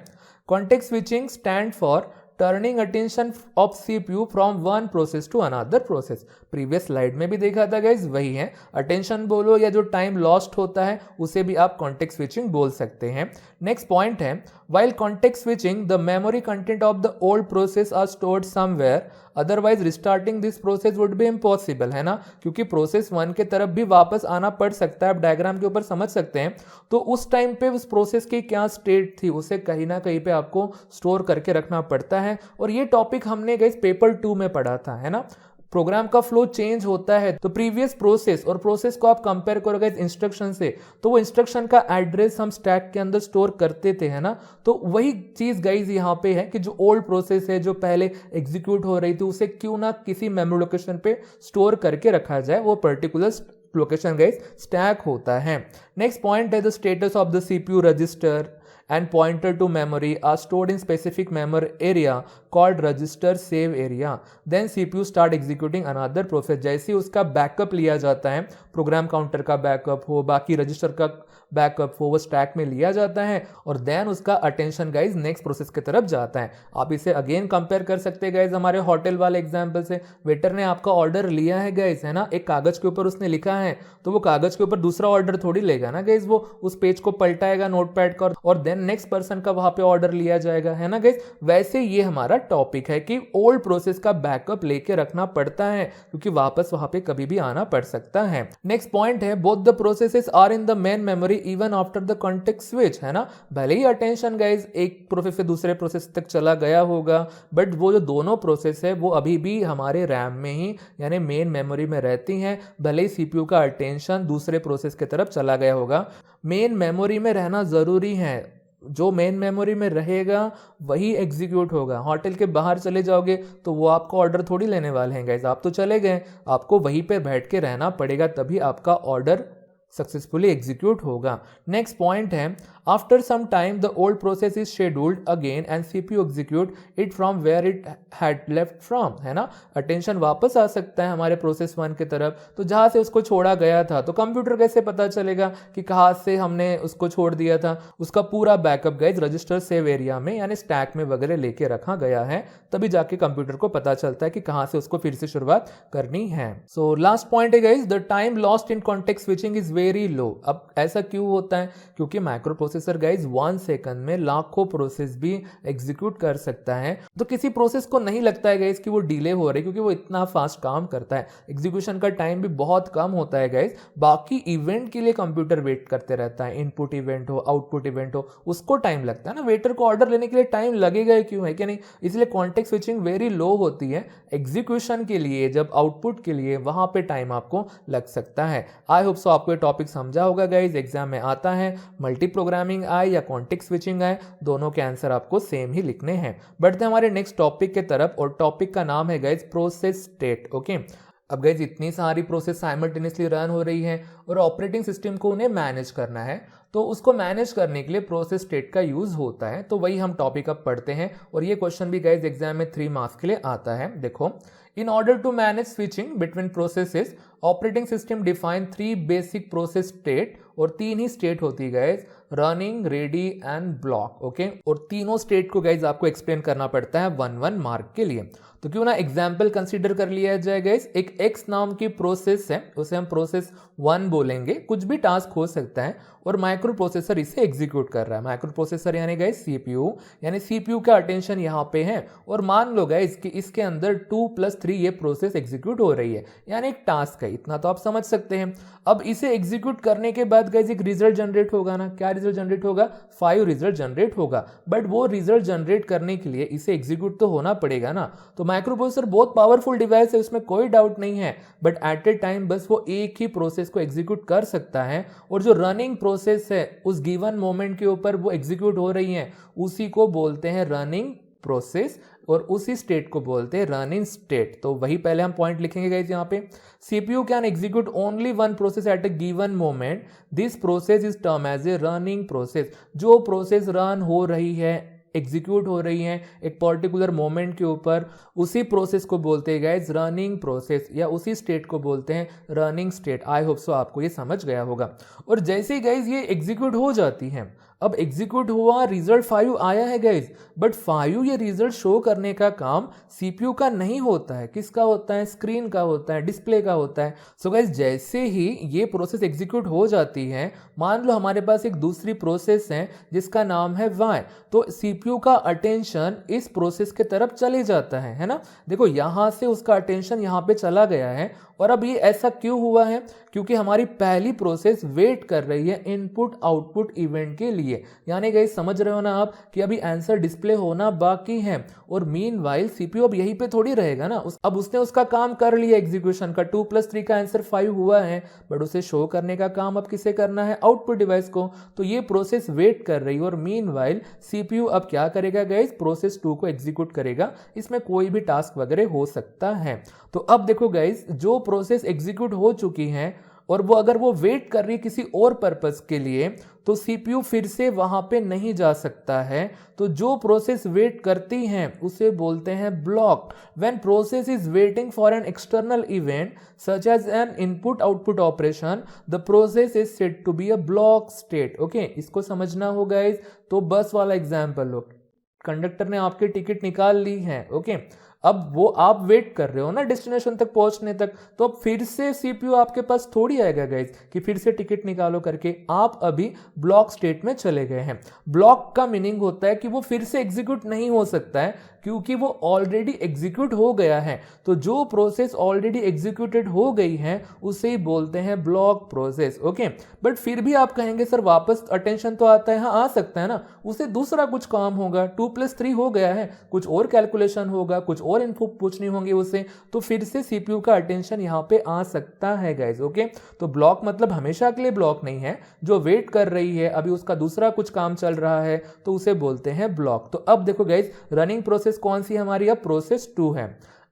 Context switching stand for turning attention of CPU from one process to another process. Previous slide में भी देखा था गाइज, वही है। अटेंशन बोलो या जो टाइम लॉस्ट होता है उसे भी आप कॉन्टेक्स्ट स्विचिंग बोल सकते हैं। नेक्स्ट पॉइंट है, while context switching the memory content of the old process are stored somewhere, otherwise restarting this process would be impossible, है ना, क्योंकि प्रोसेस 1 के तरफ भी वापस आना पड़ सकता है। आप डायग्राम के ऊपर समझ सकते हैं। तो उस टाइम पे उस प्रोसेस की क्या स्टेट थी उसे कहीं ना कहीं पे आपको स्टोर करके रखना पड़ता है। और ये टॉपिक हमने गाइस पेपर 2 में पढ़ा था, है ना। प्रोग्राम का फ्लो चेंज होता है तो प्रीवियस प्रोसेस और प्रोसेस को आप कंपेयर करोगे इंस्ट्रक्शन से, तो वो इंस्ट्रक्शन का एड्रेस हम स्टैक के अंदर स्टोर करते थे, है ना। तो वही चीज गाइज यहाँ पे है कि जो ओल्ड प्रोसेस है जो पहले एग्जीक्यूट हो रही थी उसे क्यों ना किसी मेमोरी लोकेशन पे स्टोर करके रखा जाए, वो पर्टिकुलर लोकेशन गाइज स्टैक होता है। नेक्स्ट पॉइंट है the status of the CPU register and pointer to memory are stored in specific memory area called register save area. Then CPU start executing another process। जैसे ही उसका बैकअप लिया जाता है, प्रोग्राम काउंटर का बैकअप हो, बाकी रजिस्टर का बैकअप हो, वो स्टैक में लिया जाता है और देन उसका अटेंशन गाइज नेक्स्ट प्रोसेस की तरफ जाता है। आप इसे अगेन कंपेयर कर सकते हैं गाइज हमारे होटल वाले एग्जाम्पल से। वेटर ने आपका ऑर्डर लिया है गाइज, है ना, एक कागज के ऊपर उसने लिखा है, तो वो कागज के ऊपर दूसरा ऑर्डर थोड़ी लेगा ना गाइज, वो उस पेज को पलटाएगा नोटपैड का और देन नेक्स्ट पर्सन का वहां पे ऑर्डर लिया जाएगा, है ना गाइज। वैसे ये हमारा टॉपिक है कि ओल्ड प्रोसेस का बैकअप लेके रखना पड़ता है क्योंकि वापस वहां पे कभी भी आना पड़ सकता है। नेक्स्ट पॉइंट है, both the processes are in the main memory even after the context switch, है ना। भले ही अटेंशन गाइज एक प्रोसेस से दूसरे प्रोसेस तक चला गया होगा, बट वो जो दोनों प्रोसेस है वो अभी भी हमारे रैम में ही यानी मेन मेमोरी में रहती हैं, भले ही सीपीयू का अटेंशन दूसरे प्रोसेस की तरफ चला गया होगा। मेन मेमोरी में रहना जरूरी है, जो मेन मेमोरी में रहेगा वही एग्जीक्यूट होगा। होटल के बाहर चले जाओगे तो वो आपका ऑर्डर थोड़ी लेने वाले हैं गाइज, आप तो चले गए, आपको वहीं पे बैठ के रहना पड़ेगा, तभी आपका ऑर्डर सक्सेसफुली एग्जीक्यूट होगा। नेक्स्ट पॉइंट है, after some time the old process is scheduled again and CPU execute it from where it had left from, है ना। अटेंशन वापस आ सकता है हमारे प्रोसेस 1 की तरफ, तो जहां से उसको छोड़ा गया था, तो कंप्यूटर कैसे पता चलेगा कि कहां से हमने उसको छोड़ दिया था। उसका पूरा backup guys register save area में यानी स्टैक में वगैरह लेके रखा गया है, तभी जाके कंप्यूटर को पता चलता है कि कहां से उसको फिर से शुरुआत करनी है। सो लास्ट पॉइंट है guys, the time lost in context switching is very low. अब ऐसा क्यों होता है, क्योंकि माइक्रो प्रोसेसर गाइज 1 सेकंड में लाखों प्रोसेस भी एग्जीक्यूट कर सकता है। तो किसी प्रोसेस को नहीं लगता है गाइज कि वो डिले हो रही है, क्योंकि वो इतना फास्ट काम करता है, एग्जीक्यूशन का टाइम भी बहुत कम होता है गाइज। बाकी इवेंट के लिए कंप्यूटर वेट करते रहता है, इनपुट इवेंट हो, आउटपुट इवेंट हो, उसको टाइम लगता है ना। वेटर को ऑर्डर लेने के लिए टाइम लगेगा ही, क्यों है कि नहीं, इसलिए कॉन्टेक्स्ट स्विचिंग वेरी लो होती है। एग्जीक्यूशन के लिए, जब आउटपुट के लिए, वहां पे टाइम आपको लग सकता है। आई होप सो आपको ये टॉपिक समझा होगा गाइज। एग्जाम में आता है मल्टी प्रोग्रामिंग आए या कॉन्टेक्स्ट स्विचिंग आए, दोनों के आंसर आपको सेम ही लिखने हैं। बढ़ते हैं हमारे नेक्स्ट टॉपिक के तरफ, और टॉपिक का नाम है गाइज प्रोसेस स्टेट। ओके, अब गाइज इतनी सारी प्रोसेस साइमल्टेनियसली रन हो रही है और ऑपरेटिंग सिस्टम को उन्हें मैनेज करना है, तो उसको मैनेज करने के लिए प्रोसेस स्टेट का यूज होता है। तो वही हम टॉपिक अब पढ़ते हैं, और ये क्वेश्चन भी गाइज एग्जाम में 3 मार्क्स के लिए आता है। देखो, in order to manage switching between processes, operating system define 3 basic process state, और 3 ही स्टेट होती है guys, running, ready and block. Okay, और तीनों स्टेट को गाइज आपको एक्सप्लेन करना पड़ता है 1-1 मार्क के लिए। तो क्यों ना एग्जाम्पल कंसीडर कर लिया जाए गाइज। एक एक्स नाम की प्रोसेस है, उसे हम प्रोसेस 1 बोलेंगे। कुछ भी टास्क हो सकता है, और माइक्रो प्रोसेसर इसे एग्जीक्यूट कर रहा है। माइक्रो प्रोसेसर यानी गाइज सीपीयू, यानी सीपीयू का अटेंशन यहाँ पे है, और मान लो गाइज कि इसके अंदर 2+3 ये प्रोसेस एग्जीक्यूट हो रही है, यानी एक टास्क है। इतना तो आप समझ सकते हैं। अब इसे एग्जीक्यूट करने के बाद गाइज एक रिजल्ट जनरेट होगा ना। क्या रिजल्ट जनरेट होगा? 5 रिजल्ट जनरेट होगा। बट वो रिजल्ट जनरेट करने के लिए इसे एग्जीक्यूट तो होना पड़ेगा ना। तो माइक्रो प्रोसेसर बहुत पावरफुल डिवाइस है, उसमें कोई डाउट नहीं है, बट एट ए टाइम बस वो एक ही प्रोसेस को एग्जीक्यूट कर सकता है, और जो रनिंग प्रोसेस है उस गिवन मोमेंट के ऊपर वो एग्जीक्यूट हो रही है, उसी को बोलते हैं रनिंग प्रोसेस, और उसी स्टेट को बोलते हैं रनिंग स्टेट। तो वही पहले हम पॉइंट लिखेंगे गाइस यहाँ पे, CPU can execute only 1 process at a given moment, this process is term as a running process. जो प्रोसेस रन हो रही है, एग्जीक्यूट हो रही है एक पर्टिकुलर मोमेंट के ऊपर, उसी प्रोसेस को बोलते हैं गाइज रनिंग प्रोसेस, या उसी स्टेट को बोलते हैं running state. I hope so आपको ये समझ गया होगा। और जैसे ही गाइज ये एग्जीक्यूट हो जाती है, अब एग्जीक्यूट हुआ, रिजल्ट 5 आया है गाइज, बट 5 ये रिजल्ट शो करने का काम सीपीयू का नहीं होता है। किसका होता है? स्क्रीन का होता है, डिस्प्ले का होता है। सो गाइज जैसे ही ये प्रोसेस एग्जीक्यूट हो जाती है, मान लो हमारे पास एक दूसरी प्रोसेस है जिसका नाम है y, तो सीपीयू का अटेंशन इस प्रोसेस के तरफ चले जाता है ना। देखो यहां से उसका अटेंशन यहां पे चला गया है, और अब ये ऐसा क्यों हुआ है? क्योंकि हमारी पहली प्रोसेस वेट कर रही है इनपुट आउटपुट इवेंट के लिए। यानी गाइस समझ रहे हो ना आप कि अभी आंसर डिस्प्ले होना बाकी है, और मीनवाइल सीपीयू अब यहीं पे थोड़ी रहेगा ना। अब उसने उसका काम कर लिया एग्जीक्यूशन का, 2+3 का आंसर 5 हुआ है, बट उसे शो करने का काम अब किसे करना है? आउटपुट डिवाइस को। तो ये प्रोसेस वेट कर रही है, और मीनवाइल सीपीयू अब क्या करेगा गाइस? प्रोसेस 2 को एग्जीक्यूट करेगा। इसमें कोई भी टास्क वगैरह हो सकता है। तो अब देखो गाइस, जो प्रोसेस एग्जीक्यूट हो चुकी है और वो अगर वो वेट कर रही है किसी और पर्पस के लिए, तो सीपीयू फिर से वहां पे नहीं जा सकता है। तो जो प्रोसेस वेट करती हैं उसे बोलते हैं block. When process is waiting for an external event such as an input output operation, the process is said to be a block state. Okay, इसको समझना होगा गाइस। तो बस वाला एग्जांपल लो, कंडक्टर ने आपकी टिकट निकाल ली है। ओके, अब वो आप वेट कर रहे हो ना डेस्टिनेशन तक पहुंचने तक, तो अब फिर से सीपीयू आपके पास थोड़ी आएगा गाइस कि फिर से टिकट निकालो करके। आप अभी ब्लॉक स्टेट में चले गए हैं। ब्लॉक का मीनिंग होता है कि वो फिर से एग्जीक्यूट नहीं हो सकता है, क्योंकि वो ऑलरेडी एग्जीक्यूट हो गया है। तो जो प्रोसेस ऑलरेडी एग्जीक्यूटेड हो गई है उसे ही बोलते हैं ब्लॉक प्रोसेस। ओके, बट फिर भी आप कहेंगे सर वापस अटेंशन तो आता है। हाँ, आ सकता है ना, उसे दूसरा कुछ काम होगा, 2+3 हो गया है, कुछ और कैलकुलेशन होगा, कुछ और इन्फो पूछनी होंगी उसे, तो फिर से सीपीयू का अटेंशन यहाँ पे आ सकता है गाइज। ओके, तो ब्लॉक मतलब हमेशा के लिए ब्लॉक नहीं है, जो वेट कर रही है अभी उसका दूसरा कुछ काम चल रहा है तो उसे बोलते हैं ब्लॉक। तो अब देखो गाइज, रनिंग प्रोसेस कौन सी हमारी? अब प्रोसेस 2 है।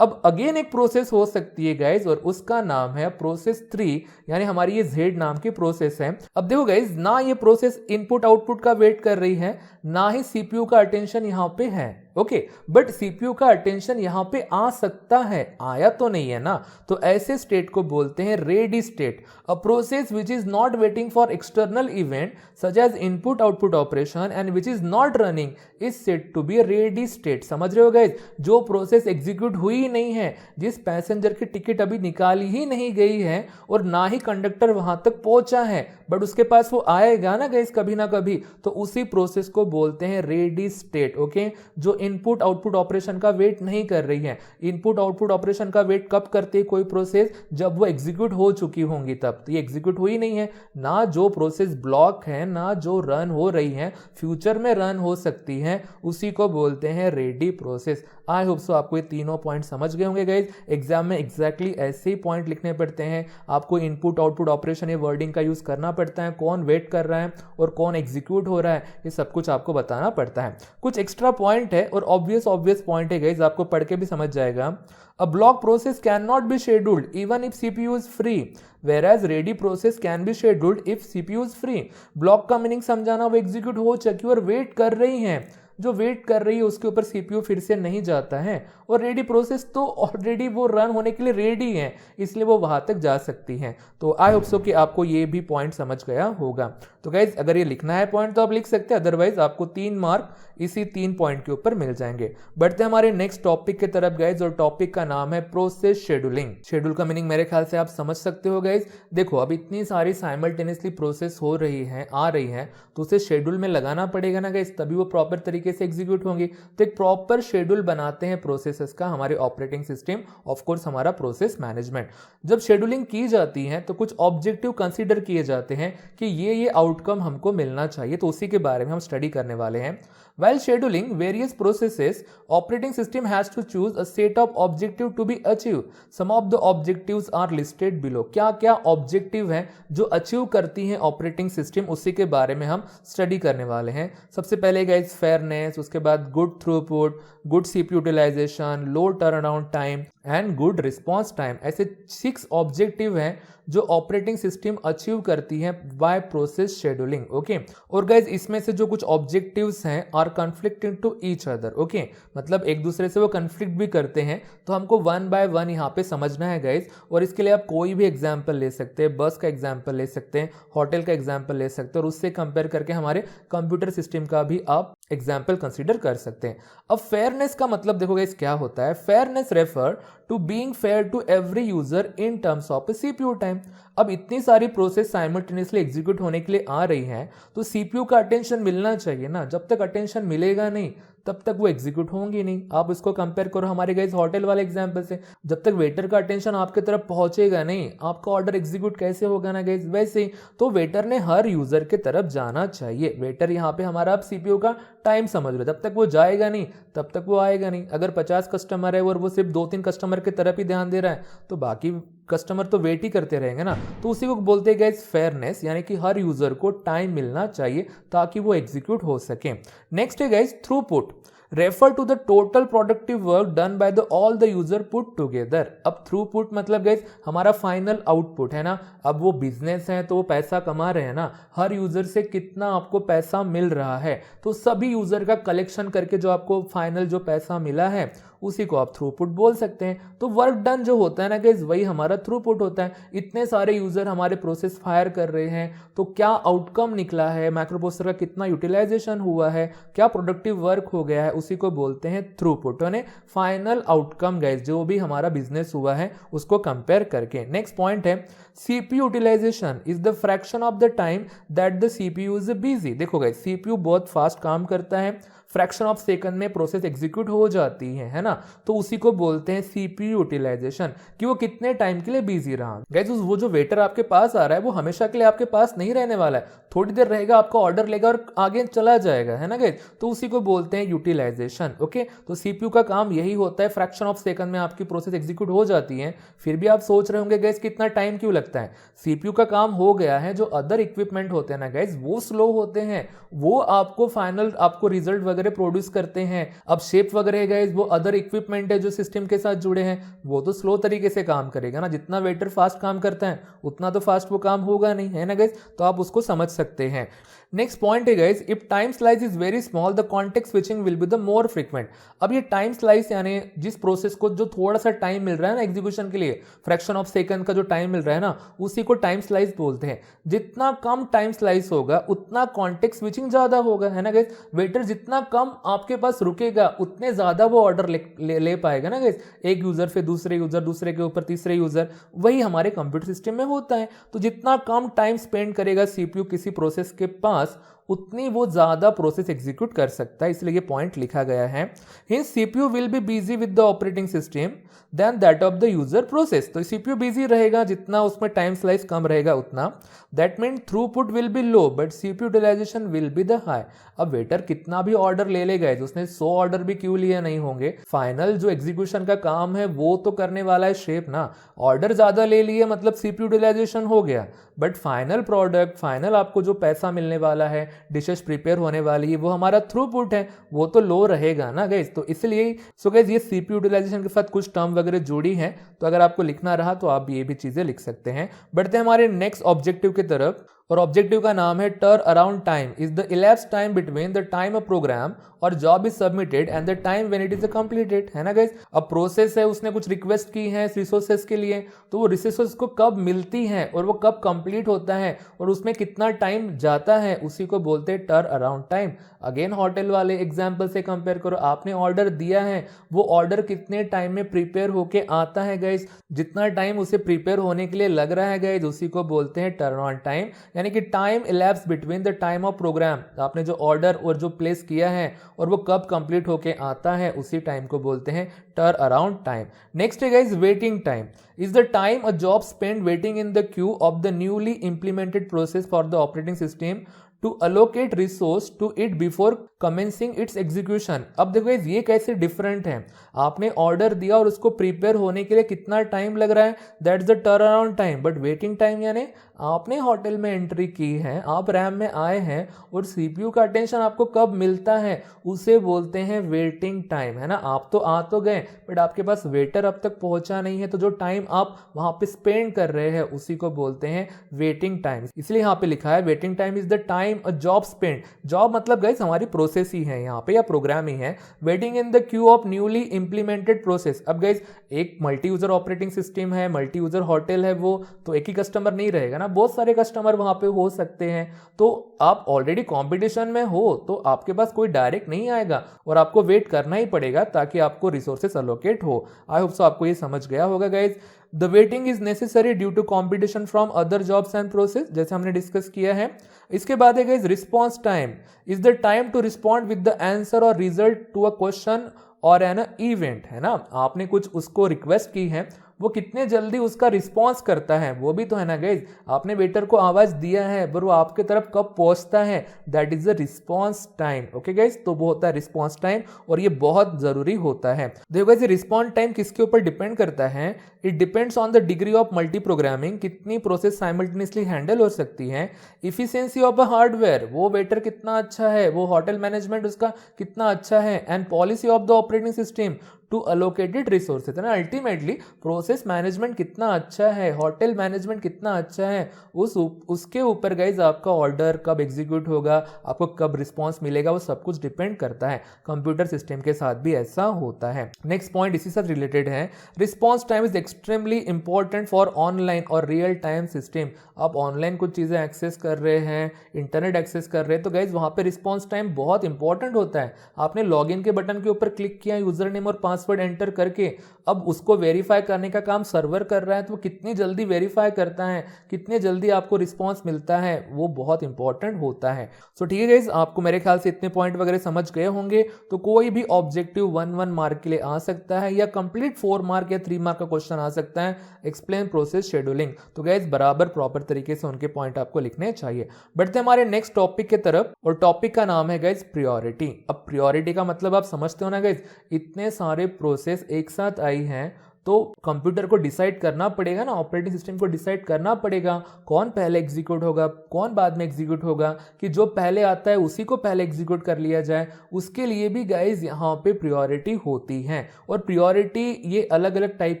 अब अगेन एक प्रोसेस हो सकती है गाइज, और उसका नाम है प्रोसेस 3, यानी हमारी ये Z नाम की प्रोसेस है। अब देखो गाइज, ना ये प्रोसेस इनपुट आउटपुट का वेट कर रही है, ना ही सीपीयू का अटेंशन यहां पे है, ओके, बट सीपीयू का अटेंशन यहां पे आ सकता है, आया तो नहीं है ना। तो ऐसे स्टेट को बोलते हैं ready state. A process which is not waiting for external event such as input output operation and which is not running is said to be ready state. समझ रहे हो गाइज, जो प्रोसेस एग्जीक्यूट हुई नहीं है, जिस पैसेंजर की टिकट अभी निकाली ही नहीं गई है और ना ही कंडक्टर वहां तक पहुंचा है, बट उसके पास वो आएगा ना गाइज कभी ना कभी, तो उसी प्रोसेस को बोलते हैं रेडी स्टेट, ओके, जो इनपुट आउटपुट ऑपरेशन का वेट नहीं कर रही है। इनपुट आउटपुट ऑपरेशन का वेट कब करती है कोई प्रोसेस? जब वो एग्जीक्यूट हो चुकी होंगी तब। तो ये एग्जीक्यूट हुई नहीं है, ना जो प्रोसेस ब्लॉक है, ना जो रन हो रही है, फ्यूचर में रन हो सकती है, उसी को बोलते हैं ready process. I hope so आपको ये तीनों पॉइंट समझ गए होंगे गाइज। एग्जाम में एग्जैक्टली ऐसे ही पॉइंट लिखने पड़ते हैं, आपको इनपुट आउटपुट ऑपरेशन ये वर्डिंग का यूज करना पड़ता है, कौन वेट कर रहा है और कौन एग्जीक्यूट हो रहा है, ये सब कुछ आपको बताना पड़ता है। कुछ एक्स्ट्रा पॉइंट है और ऑब्वियस पॉइंट है गाइज, आपको पढ़ के भी समझ जाएगा। A block process cannot be scheduled even if CPU is free, whereas ready process can be scheduled if CPU is free. Block का मीनिंग समझाना, वो एग्जीक्यूट हो चुकी और वेट कर रही हैं, जो वेट कर रही है उसके ऊपर सीपीयू फिर से नहीं जाता है, और रेडी प्रोसेस तो ऑलरेडी वो रन होने के लिए रेडी है, इसलिए वो वहां तक जा सकती हैं। तो आई होप सो कि आपको ये भी पॉइंट समझ गया होगा। तो गाइज, अगर ये लिखना है पॉइंट तो आप लिख सकते हैं, अदरवाइज आपको 3 मार्क इसी 3 पॉइंट के ऊपर मिल जाएंगे। बढ़ते हैं हमारे नेक्स्ट टॉपिक की तरफ गाइज, और टॉपिक का नाम है प्रोसेस शेड्यूलिंग। शेड्यूल का मीनिंग मेरे ख्याल से आप समझ सकते हो गाइज। देखो, अब इतनी सारी साइमल्टेनियसली प्रोसेस हो रही है, आ रही है, तो उसे शेड्यूल में लगाना पड़ेगा ना गाइज, तभी वो प्रॉपर तरीके से एग्जीक्यूट होंगी। तो एक प्रॉपर शेड्यूल बनाते हैं प्रोसेसेस का हमारे ऑपरेटिंग सिस्टम, ऑफ कोर्स हमारा प्रोसेस मैनेजमेंट। जब शेड्यूलिंग की जाती है तो कुछ ऑब्जेक्टिव कंसीडर किए जाते हैं कि ये आउटकम हमको मिलना चाहिए, तो उसी के बारे में हम स्टडी करने वाले हैं। While scheduling various processes, operating system has to choose a set of objectives to be achieved. Some of the objectives are listed below. क्या क्या ऑब्जेक्टिव हैं जो अचीव करती हैं ऑपरेटिंग सिस्टम, उसी के बारे में हम स्टडी करने वाले हैं। सबसे पहले गाइस फेयरनेस, उसके बाद good throughput, good CPU utilisation, low turnaround time and good response time. ऐसे 6 ऑब्जेक्टिव हैं जो ऑपरेटिंग सिस्टम अचीव करती है बाय प्रोसेस शेड्यूलिंग, ओके। और गाइज, इसमें से जो कुछ ऑब्जेक्टिव्स हैं are conflicting to each other, okay, मतलब एक दूसरे से वो कन्फ्लिक्ट भी करते हैं, तो हमको 1 बाय 1 यहाँ पे समझना है गाइज। और इसके लिए आप कोई भी एग्जाम्पल ले सकते हैं, बस का एग्जाम्पल ले सकते हैं, होटल का एग्जाम्पल ले सकते हैं, और उससे कंपेयर करके हमारे कंप्यूटर सिस्टम का भी आप एग्जाम्पल कंसीडर कर सकते हैं। अब फेयरनेस का मतलब देखो गाइस क्या होता है। Fairness refer to being fair to every user in terms of CPU time. अब इतनी सारी प्रोसेस साइमल्टेनियसली एग्जीक्यूट होने के लिए आ रही हैं, तो सीपीयू का अटेंशन मिलना चाहिए ना। जब तक अटेंशन मिलेगा नहीं तब तक वो एग्जीक्यूट होंगी नहीं। आप इसको कंपेयर करो हमारे गाइस होटल वाले एग्जांपल से। जब तक वेटर का अटेंशन आपके तरफ पहुंचेगा नहीं, आपका ऑर्डर एग्जीक्यूट कैसे होगा ना गाइस। वैसे ही तो वेटर ने हर यूजर के तरफ जाना चाहिए। वेटर यहाँ पे हमारा आप सीपीयू का टाइम समझ लो, जब तक वो जाएगा नहीं तब तक वो आएगा नहीं। अगर 50 कस्टमर है और वो सिर्फ 2-3 कस्टमर की तरफ ही ध्यान दे रहा है, तो बाकी कस्टमर तो वेट ही करते रहेंगे ना। तो उसी को बोलते हैं गाइस फेयरनेस, यानी कि हर यूजर को टाइम मिलना चाहिए ताकि वो एग्जीक्यूट हो सके। नेक्स्ट है guys throughput, refer to the total productive work done by the all the user put together. अब थ्रूपुट मतलब गाइस हमारा फाइनल आउटपुट है ना। अब वो बिजनेस है तो वो पैसा कमा रहे हैं ना, हर यूजर से कितना आपको पैसा मिल रहा है, तो सभी यूजर का कलेक्शन करके जो आपको फाइनल जो पैसा मिला है उसी को आप थ्रूपुट बोल सकते हैं। तो वर्क डन जो होता है ना गाइस, वही हमारा थ्रूपुट होता है। इतने सारे यूजर हमारे प्रोसेस फायर कर रहे हैं, तो क्या आउटकम निकला है, माइक्रो प्रोसेसर का कितना यूटिलाइजेशन हुआ है, क्या प्रोडक्टिव वर्क हो गया है, उसी को बोलते हैं थ्रूपुट, यानी फाइनल आउटकम गाइस, जो भी हमारा बिजनेस हुआ है उसको कंपेयर करके। नेक्स्ट पॉइंट है CPU utilisation is the fraction of the time that the CPU is busy. देखो गाइस, सीपीयू बहुत फास्ट काम करता है, फ्रैक्शन ऑफ सेकंड में प्रोसेस एग्जीक्यूट हो जाती है ना, तो उसी को बोलते हैं सीपीयू यूटिलाइजेशन, कि वो कितने टाइम के लिए बिजी रहा। गाइस, वो जो वेटर आपके पास आ रहा है वो हमेशा के लिए आपके पास नहीं रहने वाला है, थोड़ी देर रहेगा, आपका ऑर्डर लेगा और आगे चला जाएगा, है ना गाइस। तो उसी को बोलते हैं यूटिलाइजेशन, ओके। तो सीपीयू का काम यही होता है, फ्रैक्शन ऑफ सेकंड में आपकी प्रोसेस एग्जीक्यूट हो जाती है। फिर भी आप सोच रहे होंगे गाइस कितना टाइम क्यों लगता है। सीपीयू का काम हो गया है, जो अदर इक्विपमेंट होते हैं ना गाइस वो स्लो होते हैं, वो आपको फाइनल आपको रिजल्ट वगैरह वगैरह प्रोड्यूस करते हैं। अब शेप वगैरह है गाइस, वो अदर इक्विपमेंट है जो सिस्टम के साथ जुड़े हैं, वो तो स्लो तरीके से काम करेगा ना। जितना वेटर फास्ट काम करता है उतना तो फास्ट वो काम होगा नहीं, है ना गाइस। तो आप उसको समझ सकते हैं। नेक्स्ट पॉइंट है guys, if time slice is very small the context switching will be the more frequent. अब ये टाइम स्लाइस यानी जिस प्रोसेस को जो थोड़ा सा टाइम मिल रहा है ना एग्जीक्यूशन के लिए, फ्रैक्शन ऑफ सेकंड का जो टाइम मिल रहा है ना, उसी को टाइम स्लाइस बोलते हैं। जितना कम टाइम स्लाइस होगा उतना कॉन्टेक्स्ट स्विचिंग ज्यादा होगा, है ना गाइस। वेटर जितना कम आपके पास रुकेगा उतने ज्यादा वो ऑर्डर ले पाएगा ना गाइस, एक यूजर फिर दूसरे यूजर, दूसरे के ऊपर तीसरे यूजर। वही हमारे कंप्यूटर सिस्टम में होता है। तो जितना कम टाइम स्पेंड करेगा सीपीयू किसी प्रोसेस के पास, उतनी वो ज्यादा प्रोसेस एग्जीक्यूट कर सकता है, इसलिए ये पॉइंट लिखा गया है। Hence CPU will be busy with the operating system then that of the user process. तो सीपीयू बिजी रहेगा जितना उसमें टाइम स्लाइस कम रहेगा उतना। That mean throughput will be low but CPU utilization will be the high. अब वेटर कितना भी ऑर्डर ले लेगा, उसने 100 ऑर्डर भी क्यों लिए नहीं होंगे, फाइनल जो एग्जीक्यूशन का काम है वो तो करने वाला है शेप ना। ऑर्डर ज्यादा ले लिए मतलब सीपीयू यूटिलाइजेशन हो गया, बट फाइनल प्रोडक्ट, फाइनल आपको जो पैसा मिलने वाला है, डिशेस प्रिपेयर होने वाली है, वो हमारा थ्रूपुट है, वो तो लो रहेगा ना गाइस। तो इसलिए सो गाइस ये सीपीयू यूटिलाइजेशन के साथ कुछ टर्म वगैरह जोड़ी है, तो अगर आपको लिखना रहा तो आप ये भी चीजें लिख सकते हैं। बढ़ते हैं हमारे नेक्स्ट ऑब्जेक्टिव की तरफ, और ऑब्जेक्टिव का नाम है turnaround time is the elapsed time between the time of program और job is submitted and the time when it is completed, है ना गाइस। अब प्रोसेस है, उसने कुछ रिक्वेस्ट की है रिसोर्सेस के लिए, तो वो रिसोर्सेस को कब मिलती हैं और वो कब कंप्लीट होता है और उसमें कितना टाइम जाता है, उसी को बोलते हैं turn around time. Again hotel वाले एग्जाम्पल से कंपेयर करो, आपने ऑर्डर दिया है, वो ऑर्डर कितने टाइम में प्रिपेयर होके आता है गाइस, जितना टाइम उसे प्रिपेयर होने के लिए लग रहा है गाइस, उसी को बोलते हैं टर्न ऑन टाइम। यानी कि time elapse between the time of program, आपने जो ऑर्डर और जो प्लेस किया है और वो कब कंप्लीट होके आता है, उसी टाइम को बोलते हैं टर्न अराउंड टाइम। नेक्स्ट है guys waiting time is the time a job spent waiting in the queue of the newly implemented process for the operating system to allocate resource to it before commencing its execution। अब देखो ये कैसे डिफरेंट है, आपने ऑर्डर दिया और उसको प्रिपेयर होने के लिए कितना टाइम लग रहा है, that's the turn around time. But waiting time यानी आपने होटल में एंट्री की है, आप रैम में आए हैं और सीपीयू का अटेंशन आपको कब मिलता है, उसे बोलते हैं वेटिंग टाइम, है ना। आप तो आ तो गए बट आपके पास वेटर अब तक पहुंचा नहीं है, तो जो टाइम आप वहां पे स्पेंड कर रहे हैं उसी को बोलते हैं वेटिंग टाइम। इसलिए यहाँ पे लिखा है waiting time is the time a job spend. Job मतलब गाइस हमारी प्रोसेस ही है यहाँ पे, या प्रोग्राम ही है। Waiting in the Q of newly implemented process. अब गाइस एक मल्टी यूजर ऑपरेटिंग सिस्टम है, मल्टी यूजर होटल है, वो तो एक ही कस्टमर नहीं रहेगा ना, बहुत सारे कस्टमर वहां पे हो सकते हैं। तो आप ऑलरेडी कंपटीशन में हो तो आपके पास कोई डायरेक्ट नहीं आएगा और आपको वेट करना ही पड़ेगा ताकि आपको रिसोर्सेस अलोकेट हो। आई होप सो आपको ये समझ गया होगा guys. The waiting is necessary due to competition from other jobs and process, जैसे हमने डिस्कस किया है। इसके बाद है guys response time is the time to respond with the answer और रिजल्ट टू अ क्वेश्चन और एन इवेंट, है ना। आपने कुछ उसको रिक्वेस्ट की है, वो कितने जल्दी उसका रिस्पॉन्स करता है वो भी तो है ना गाइज। आपने वेटर को आवाज दिया है पर वो आपके तरफ कब पहुंचता है, that is the response time. Okay guys, तो वो होता है रिस्पॉन्स टाइम और ये बहुत जरूरी होता है। देखो गाइज रिस्पॉन्स टाइम किसके ऊपर डिपेंड करता है, it depends on the degree of multi programming, कितनी प्रोसेस साइमल्टेनियसली हैंडल हो सकती है। इफिशियंसी ऑफ अ हार्डवेयर, वो वेटर कितना अच्छा है, वो होटल मैनेजमेंट उसका कितना अच्छा है, and policy of the operating system to allocated resources, है ना। अल्टीमेटली प्रोसेस मैनेजमेंट कितना अच्छा है, होटल मैनेजमेंट कितना अच्छा है, उसके ऊपर गाइज आपका ऑर्डर कब एग्जीक्यूट होगा, आपको कब रिस्पॉन्स मिलेगा, वो सब कुछ डिपेंड करता है। कंप्यूटर सिस्टम के साथ भी ऐसा होता है। नेक्स्ट पॉइंट इसी साथ रिलेटेड है, response time is extremely important for online और रियल टाइम सिस्टम। आप ऑनलाइन कुछ चीजें एक्सेस कर रहे हैं, इंटरनेट एक्सेस कर रहे हैं, तो गाइज वहां पे रिस्पॉन्स टाइम बहुत इंपॉर्टेंट होता है। आपने लॉग इन के बटन के ऊपर क्लिक किया, यूजर नेम और पासवर्ड एंटर करके, अब उसको वेरीफाई करने का काम सर्वर कर रहा है, तो वो कितनी जल्दी वेरीफाई करता है, कितने जल्दी आपको रिस्पॉन्स मिलता है, वो बहुत इंपॉर्टेंट होता है। सो ठीक है गाइज, आपको मेरे ख्याल से इतने पॉइंट वगैरह समझ गए होंगे। तो कोई भी ऑब्जेक्टिव 1 मार्क के लिए आ सकता है या कंप्लीट 4 मार्क या 3 मार्क का क्वेश्चन आ सकता है, एक्सप्लेन प्रोसेस शेड्यूलिंग। तो गाइज बराबर प्रॉपर तरीके से उनके पॉइंट आपको लिखने चाहिए। बढ़ते हमारे नेक्स्ट टॉपिक की तरफ, और टॉपिक का नाम है गाइज प्रियोरिटी। अब प्रियोरिटी का मतलब आप समझते हो ना गाइज, इतने सारे प्रोसेस एक साथ आई हैं तो कंप्यूटर को डिसाइड करना पड़ेगा ना, ऑपरेटिंग सिस्टम को डिसाइड करना पड़ेगा कौन पहले एग्जीक्यूट होगा कौन बाद में एग्जीक्यूट होगा, कि जो पहले आता है उसी को पहले एग्जीक्यूट कर लिया जाए। उसके लिए भी गाइज यहाँ पे प्रायोरिटी होती है, और प्रायोरिटी ये अलग अलग टाइप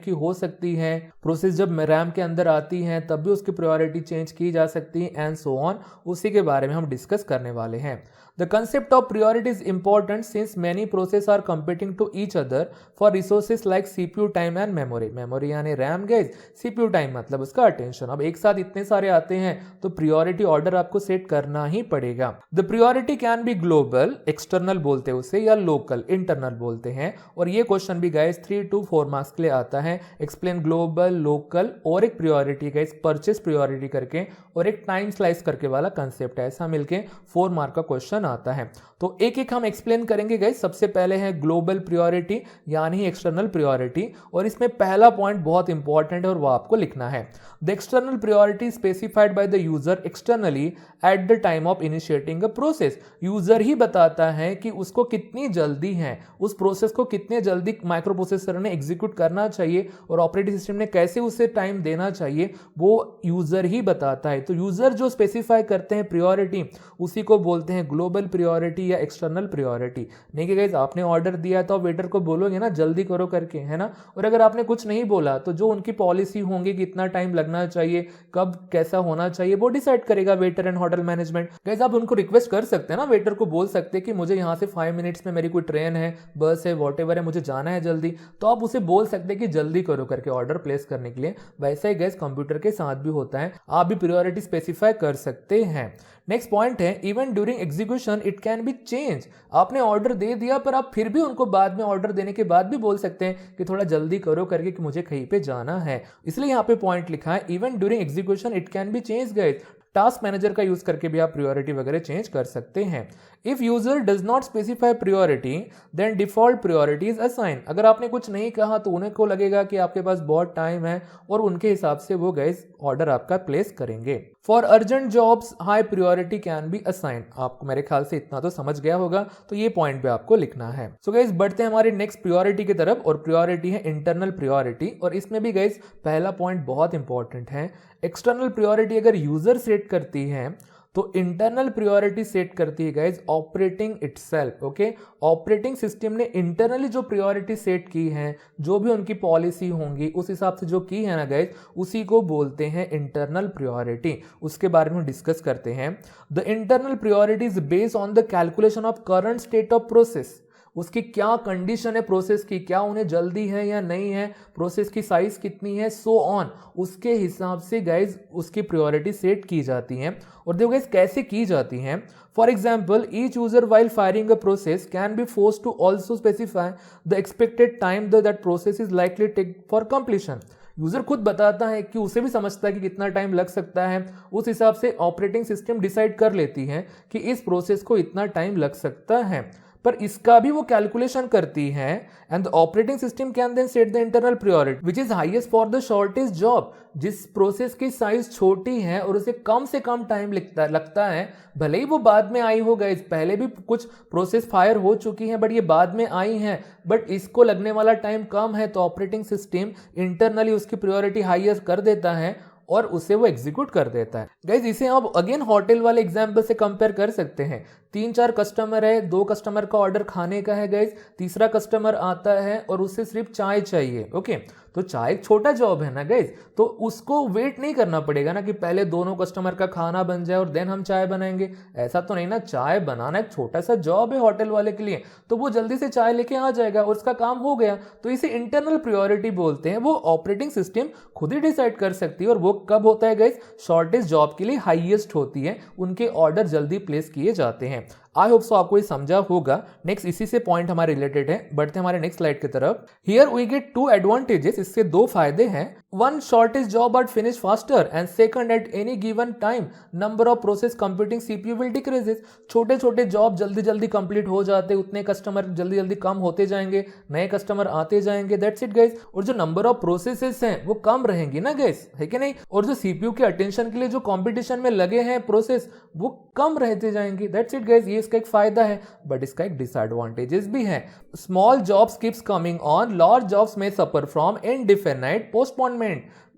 की हो सकती है। प्रोसेस जब रैम के अंदर आती है तब भी उसकी प्रायोरिटी चेंज की जा सकती है एंड सो ऑन, उसी के बारे में हम डिस्कस करने वाले हैं। The concept of priority is important since many processes are competing to each other for resources like CPU time and memory. Memory यानी RAM guys, CPU time मतलब उसका attention। अब एक साथ इतने सारे आते हैं तो priority order आपको सेट करना ही पड़ेगा। The priority can be global, external बोलते हैं उसे, या local, internal बोलते हैं। और ये क्वेश्चन भी गाइस 3 to 4 मार्क्स के लिए आता है। एक्सप्लेन ग्लोबल, लोकल और एक priority गाइस परचेस priority करके और एक टाइम स्लाइस करके वाला कंसेप्ट है, ऐसा मिलके 4 मार्क का क्वेश्चन आता है। तो एक एक हम एक्सप्लेन करेंगे गाइस। सबसे पहले है ग्लोबल प्रायोरिटी यानी एक्सटर्नल प्रायोरिटी, और इसमें पहला पॉइंट बहुत इंपॉर्टेंट है और वो आपको लिखना है। The external priority specified by the user externally at the time of initiating a process. User ही बताता है कि उसको कितनी जल्दी है, उस प्रोसेस को कितने जल्दी माइक्रो प्रोसेसर ने एग्जीक्यूट करना चाहिए और ऑपरेटिंग सिस्टम ने कैसे उसे टाइम देना चाहिए, वो यूजर ही बताता है। तो यूजर जो स्पेसिफाई करते हैं प्रायोरिटी उसी को बोलते हैं ग्लोबल प्रायोरिटी या एक्सटर्नल प्रायोरिटी। नहीं कि गाइस आपने ऑर्डर दिया तो वेटर को बोलोगे ना जल्दी करो करके, है ना, और अगर आपने कुछ नहीं बोला तो जो उनकी पॉलिसी होंगी कितना टाइम लगना चाहिए, कब कैसा होना चाहिए, वो डिसाइड करेगा waiter and hotel management. Guys आप उनको रिक्वेस्ट कर सकते हैं ना, वेटर को बोल सकते हैं कि मुझे यहाँ से 5 मिनट्स में मेरी कोई ट्रेन है, बस है, वॉटेवर है, मुझे जाना है जल्दी, तो आप उसे बोल सकते हैं कि जल्दी करो करके ऑर्डर प्लेस करने के लिए। वैसे ही गाइस कंप्यूटर के साथ भी होता है, आप भी प्रायोरिटी स्पेसिफाई कर सकते हैं। नेक्स्ट पॉइंट है even during execution it can be change. आपने ऑर्डर दे दिया पर आप फिर भी उनको बाद में ऑर्डर देने के बाद भी बोल सकते हैं कि थोड़ा जल्दी करो करके कि मुझे कहीं पे जाना है, इसलिए यहाँ पे पॉइंट लिखा है even during execution it can be change guys. Task manager का यूज करके भी आप प्रायोरिटी वगैरह चेंज कर सकते हैं। If user does not specify priority then default priority is assign. अगर आपने कुछ नहीं कहा तो उन्हें को लगेगा कि आपके पास बहुत टाइम है और उनके हिसाब से वो गाइस ऑर्डर आपका प्लेस करेंगे। For urgent jobs high priority can be assign. आपको मेरे ख्याल से इतना तो समझ गया होगा, तो ये पॉइंट भी आपको लिखना है। सो गाइस बढ़ते हैं हमारे नेक्स्ट प्रायोरिटी की तरफ, और प्रायोरिटी है इंटरनल प्रायोरिटी। और इसमें भी गाइस पहला पॉइंट बहुत इंपॉर्टेंट है। एक्सटर्नल प्रायोरिटी अगर यूजर सेट करती है तो इंटरनल प्रायोरिटी सेट करती है guys operating itself. Okay, operating system ने इंटरनली जो प्रायोरिटी सेट की है, जो भी उनकी पॉलिसी होंगी उस हिसाब से जो की है ना गाइज, उसी को बोलते हैं इंटरनल प्रायोरिटी। उसके बारे में डिस्कस करते हैं। The internal priority is based on the calculation of current state of process. उसकी क्या कंडीशन है प्रोसेस की, क्या उन्हें जल्दी है या नहीं है, प्रोसेस की साइज कितनी है, सो ऑन, उसके हिसाब से गाइज उसकी प्रायोरिटी सेट की जाती हैं। और देखो गाइज कैसे की जाती हैं। For example each user while firing a process can be forced to also specify the expected time that process is likely take for completion. User खुद बताता है कि उसे भी समझता है कि कितना टाइम लग सकता है, उस हिसाब से ऑपरेटिंग सिस्टम डिसाइड कर लेती है कि इस प्रोसेस को इतना टाइम लग सकता है, पर इसका भी वो कैलकुलेशन करती है। And the operating system can then set the internal priority which is highest for the shortest job. जिस प्रोसेस की साइज छोटी है और उसे कम से कम टाइम लगता है, भले ही वो बाद में आई हो गाइस, पहले भी कुछ प्रोसेस फायर हो चुकी हैं बट ये बाद में आई हैं, बट इसको लगने वाला टाइम कम है, तो ऑपरेटिंग सिस्टम इंटरनली उसकी प्रायोरिटी हाईएस्ट कर देता है और उसे वो एग्जीक्यूट कर देता है। गाइज इसे आप अगेन होटल वाले एग्जांपल से कंपेयर कर सकते हैं। 3-4 कस्टमर है, 2 कस्टमर का ऑर्डर खाने का है गाइज, तीसरा कस्टमर आता है और उसे सिर्फ चाय चाहिए। ओके, तो चाय एक छोटा जॉब है ना गाइज, तो उसको वेट नहीं करना पड़ेगा ना कि पहले दोनों कस्टमर का खाना बन जाए और देन हम चाय बनाएंगे, ऐसा तो नहीं ना। चाय बनाना एक छोटा सा जॉब है होटल वाले के लिए, तो वो जल्दी से चाय लेके आ जाएगा और उसका काम हो गया। तो इसे इंटरनल प्रायोरिटी बोलते हैं। वो ऑपरेटिंग सिस्टम खुद ही डिसाइड कर सकती है, और वो कब होता है गाइज, शॉर्टेस्ट जॉब के लिए हाईएस्ट होती है, उनके ऑर्डर जल्दी प्लेस किए जाते हैं। आई होप सो आपको ये समझा होगा। नेक्स्ट इसी से पॉइंट हमारे रिलेटेड है, बढ़ते हैं हमारे नेक्स्ट स्लाइड की तरफ। Here we get 2 advantages. इससे 2 फायदे हैं। one shortest job are finished faster and second at any given time number of process computing CPU will decreases। छोटे छोटे जॉब जल्दी जल्दी कंप्लीट हो जाते, उतने कस्टमर जल्दी जल्दी कम होते जाएंगे, नए कस्टमर आते जाएंगे, दैट्स इट गाइस। और जो नंबर ऑफ प्रोसेसेस हैं वो कम रहेंगी ना गाइस, है कि नहीं। और जो सीपीयू के अटेंशन के लिए जो कंपटीशन में लगे हैं प्रोसेस वो कम रहते जाएंगे, दैट्स इट गाइस। ये इसका एक फायदा है, बट इसका एक डिसएडवांटेजेस भी है। Small jobs keeps coming on, large jobs में सफर फ्रॉम इनडिफिनाइट पोस्टपोनमेंट।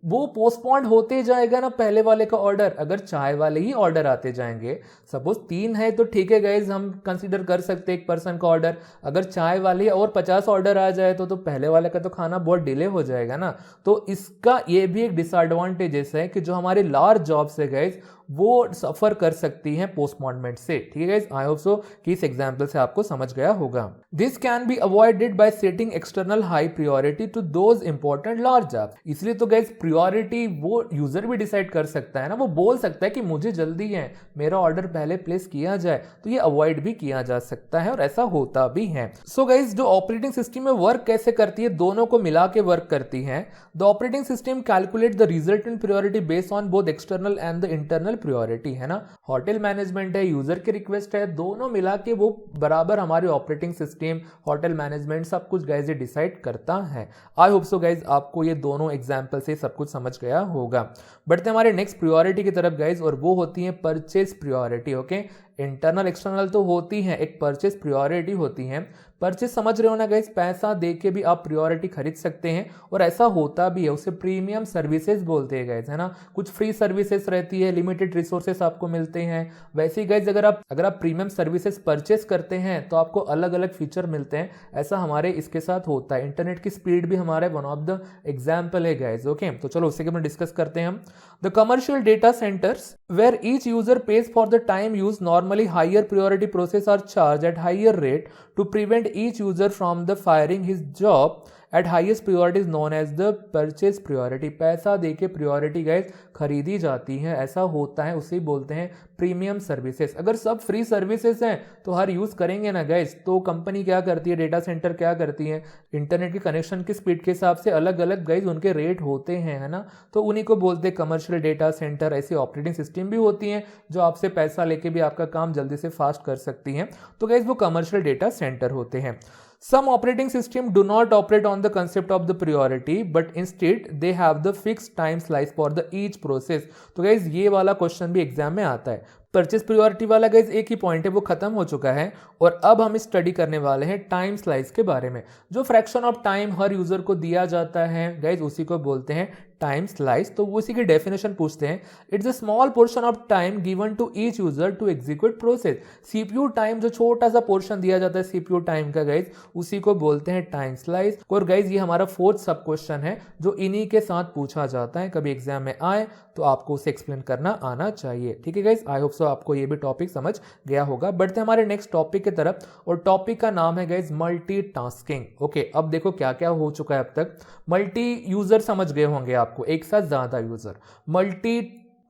वो पोस्टपोन्ड होते जाएगा ना पहले वाले का ऑर्डर, अगर चाय वाले ही ऑर्डर आते जाएंगे। सपोज 3 है तो ठीक है गाइज, हम कंसीडर कर सकते हैं एक पर्सन का ऑर्डर। अगर चाय वाले और 50 ऑर्डर आ जाए तो पहले वाले का तो खाना बहुत डिले हो जाएगा ना। तो इसका ये भी एक डिसएडवांटेजेस है कि जो हमारे लार्ज जॉब्स है गाइज वो सफर कर सकती हैं पोस्टपोनमेंट से, ठीक है गाइज। आई होप सो कि इस एग्जांपल से आपको समझ गया होगा। This can be avoided by setting external high priority to those important large jobs. इसलिए तो गाइज प्रायोरिटी वो यूजर भी डिसाइड कर सकता है ना, वो बोल सकता है कि मुझे जल्दी है, मेरा ऑर्डर पहले प्लेस किया जाए, तो ये अवॉइड भी किया जा सकता है और ऐसा होता भी है। सो गाइज जो ऑपरेटिंग सिस्टम में वर्क कैसे करती है, दोनों को मिला के वर्क करती है। The operating system calculate the resultant priority based on both external and the internal priority, है ना। होटल मैनेजमेंट है, यूजर की रिक्वेस्ट है, दोनों मिला के वो बराबर हमारे ऑपरेटिंग सिस्टम, होटल मैनेजमेंट सब कुछ गाइज डिसाइड करता है। आई होप सो गाइज आपको ये दोनों एग्जांपल से सब कुछ समझ गया होगा। बढ़ते हमारे नेक्स्ट प्रायोरिटी की तरफ गाइज, और वो होती है purchase priority. Okay, internal external तो होती है, एक परचेज प्रायोरिटी होती है। परचेज समझ रहे हो ना गाइस, पैसा दे के भी आप प्रायोरिटी खरीद सकते हैं, और ऐसा होता भी है, उसे प्रीमियम सर्विसेज बोलते हैं गाइस, है ना। कुछ फ्री सर्विसेज रहती है, लिमिटेड रिसोर्सेस आपको मिलते हैं। वैसे ही गाइस अगर आप प्रीमियम सर्विसेज परचेज करते हैं तो आपको अलग अलग फीचर मिलते हैं। ऐसा हमारे इसके साथ होता है। इंटरनेट की स्पीड भी हमारे वन ऑफ द एग्जाम्पल है गाइस। ओके, तो चलो उसी के बारे में डिस्कस करते हैं हम। The commercial data centers where each user pays for the time use, normally higher priority process are charged at higher rate to prevent each user from the firing his job at highest priority is known as the purchase priority। पैसा देके प्रायोरिटी गाइस खरीदी जाती है, ऐसा होता है, उसे बोलते हैं प्रीमियम सर्विसेज। अगर सब फ्री सर्विसेज हैं तो हर यूज करेंगे ना गाइस, तो कंपनी क्या करती है, डेटा सेंटर क्या करती है, इंटरनेट के कनेक्शन की स्पीड के हिसाब से अलग अलग गाइस उनके रेट होते हैं, है ना। तो उन्हीं को बोलते हैं कमर्शियल डेटा सेंटर। ऐसी ऑपरेटिंग सिस्टम भी होती हैं जो आपसे पैसा लेके भी आपका काम जल्दी से फास्ट कर सकती हैं, तो गाइस वो कमर्शियल डेटा सेंटर होते हैं। Some operating systems do not operate on the concept of the priority, but instead they have the fixed time slice for the each process। तो गाइज ये वाला क्वेश्चन भी एग्जाम में आता है। परचेज प्रायोरिटी वाला गाइज एक ही पॉइंट है, वो खत्म हो चुका है, और अब हम स्टडी करने वाले हैं टाइम स्लाइस के बारे में। जो fraction of time her user को दिया जाता है गाइज उसी को बोलते हैं टाइम स्लाइस। तो उसी की डेफिनेशन पूछते हैं। It's a small portion of time given to each user to execute process. CPU time, जो छोटा सा पोर्शन दिया जाता है सीपीयू टाइम का गाइज, उसी को बोलते हैं टाइम स्लाइस। और गाइज ये हमारा 4th सब क्वेश्चन है जो इन्हीं के साथ पूछा जाता है, कभी एग्जाम में आए तो आपको उसे एक्सप्लेन करना आना चाहिए, ठीक है गाइज। आई होप सो आपको ये भी टॉपिक समझ गया होगा। बढ़ते हमारे नेक्स्ट टॉपिक की तरफ, और टॉपिक का नाम है गाइज मल्टीटास्किंग। ओके, अब देखो क्या क्या हो चुका है अब तक। मल्टी यूजर समझ गए होंगे आपको, एक साथ ज्यादा यूजर। मल्टी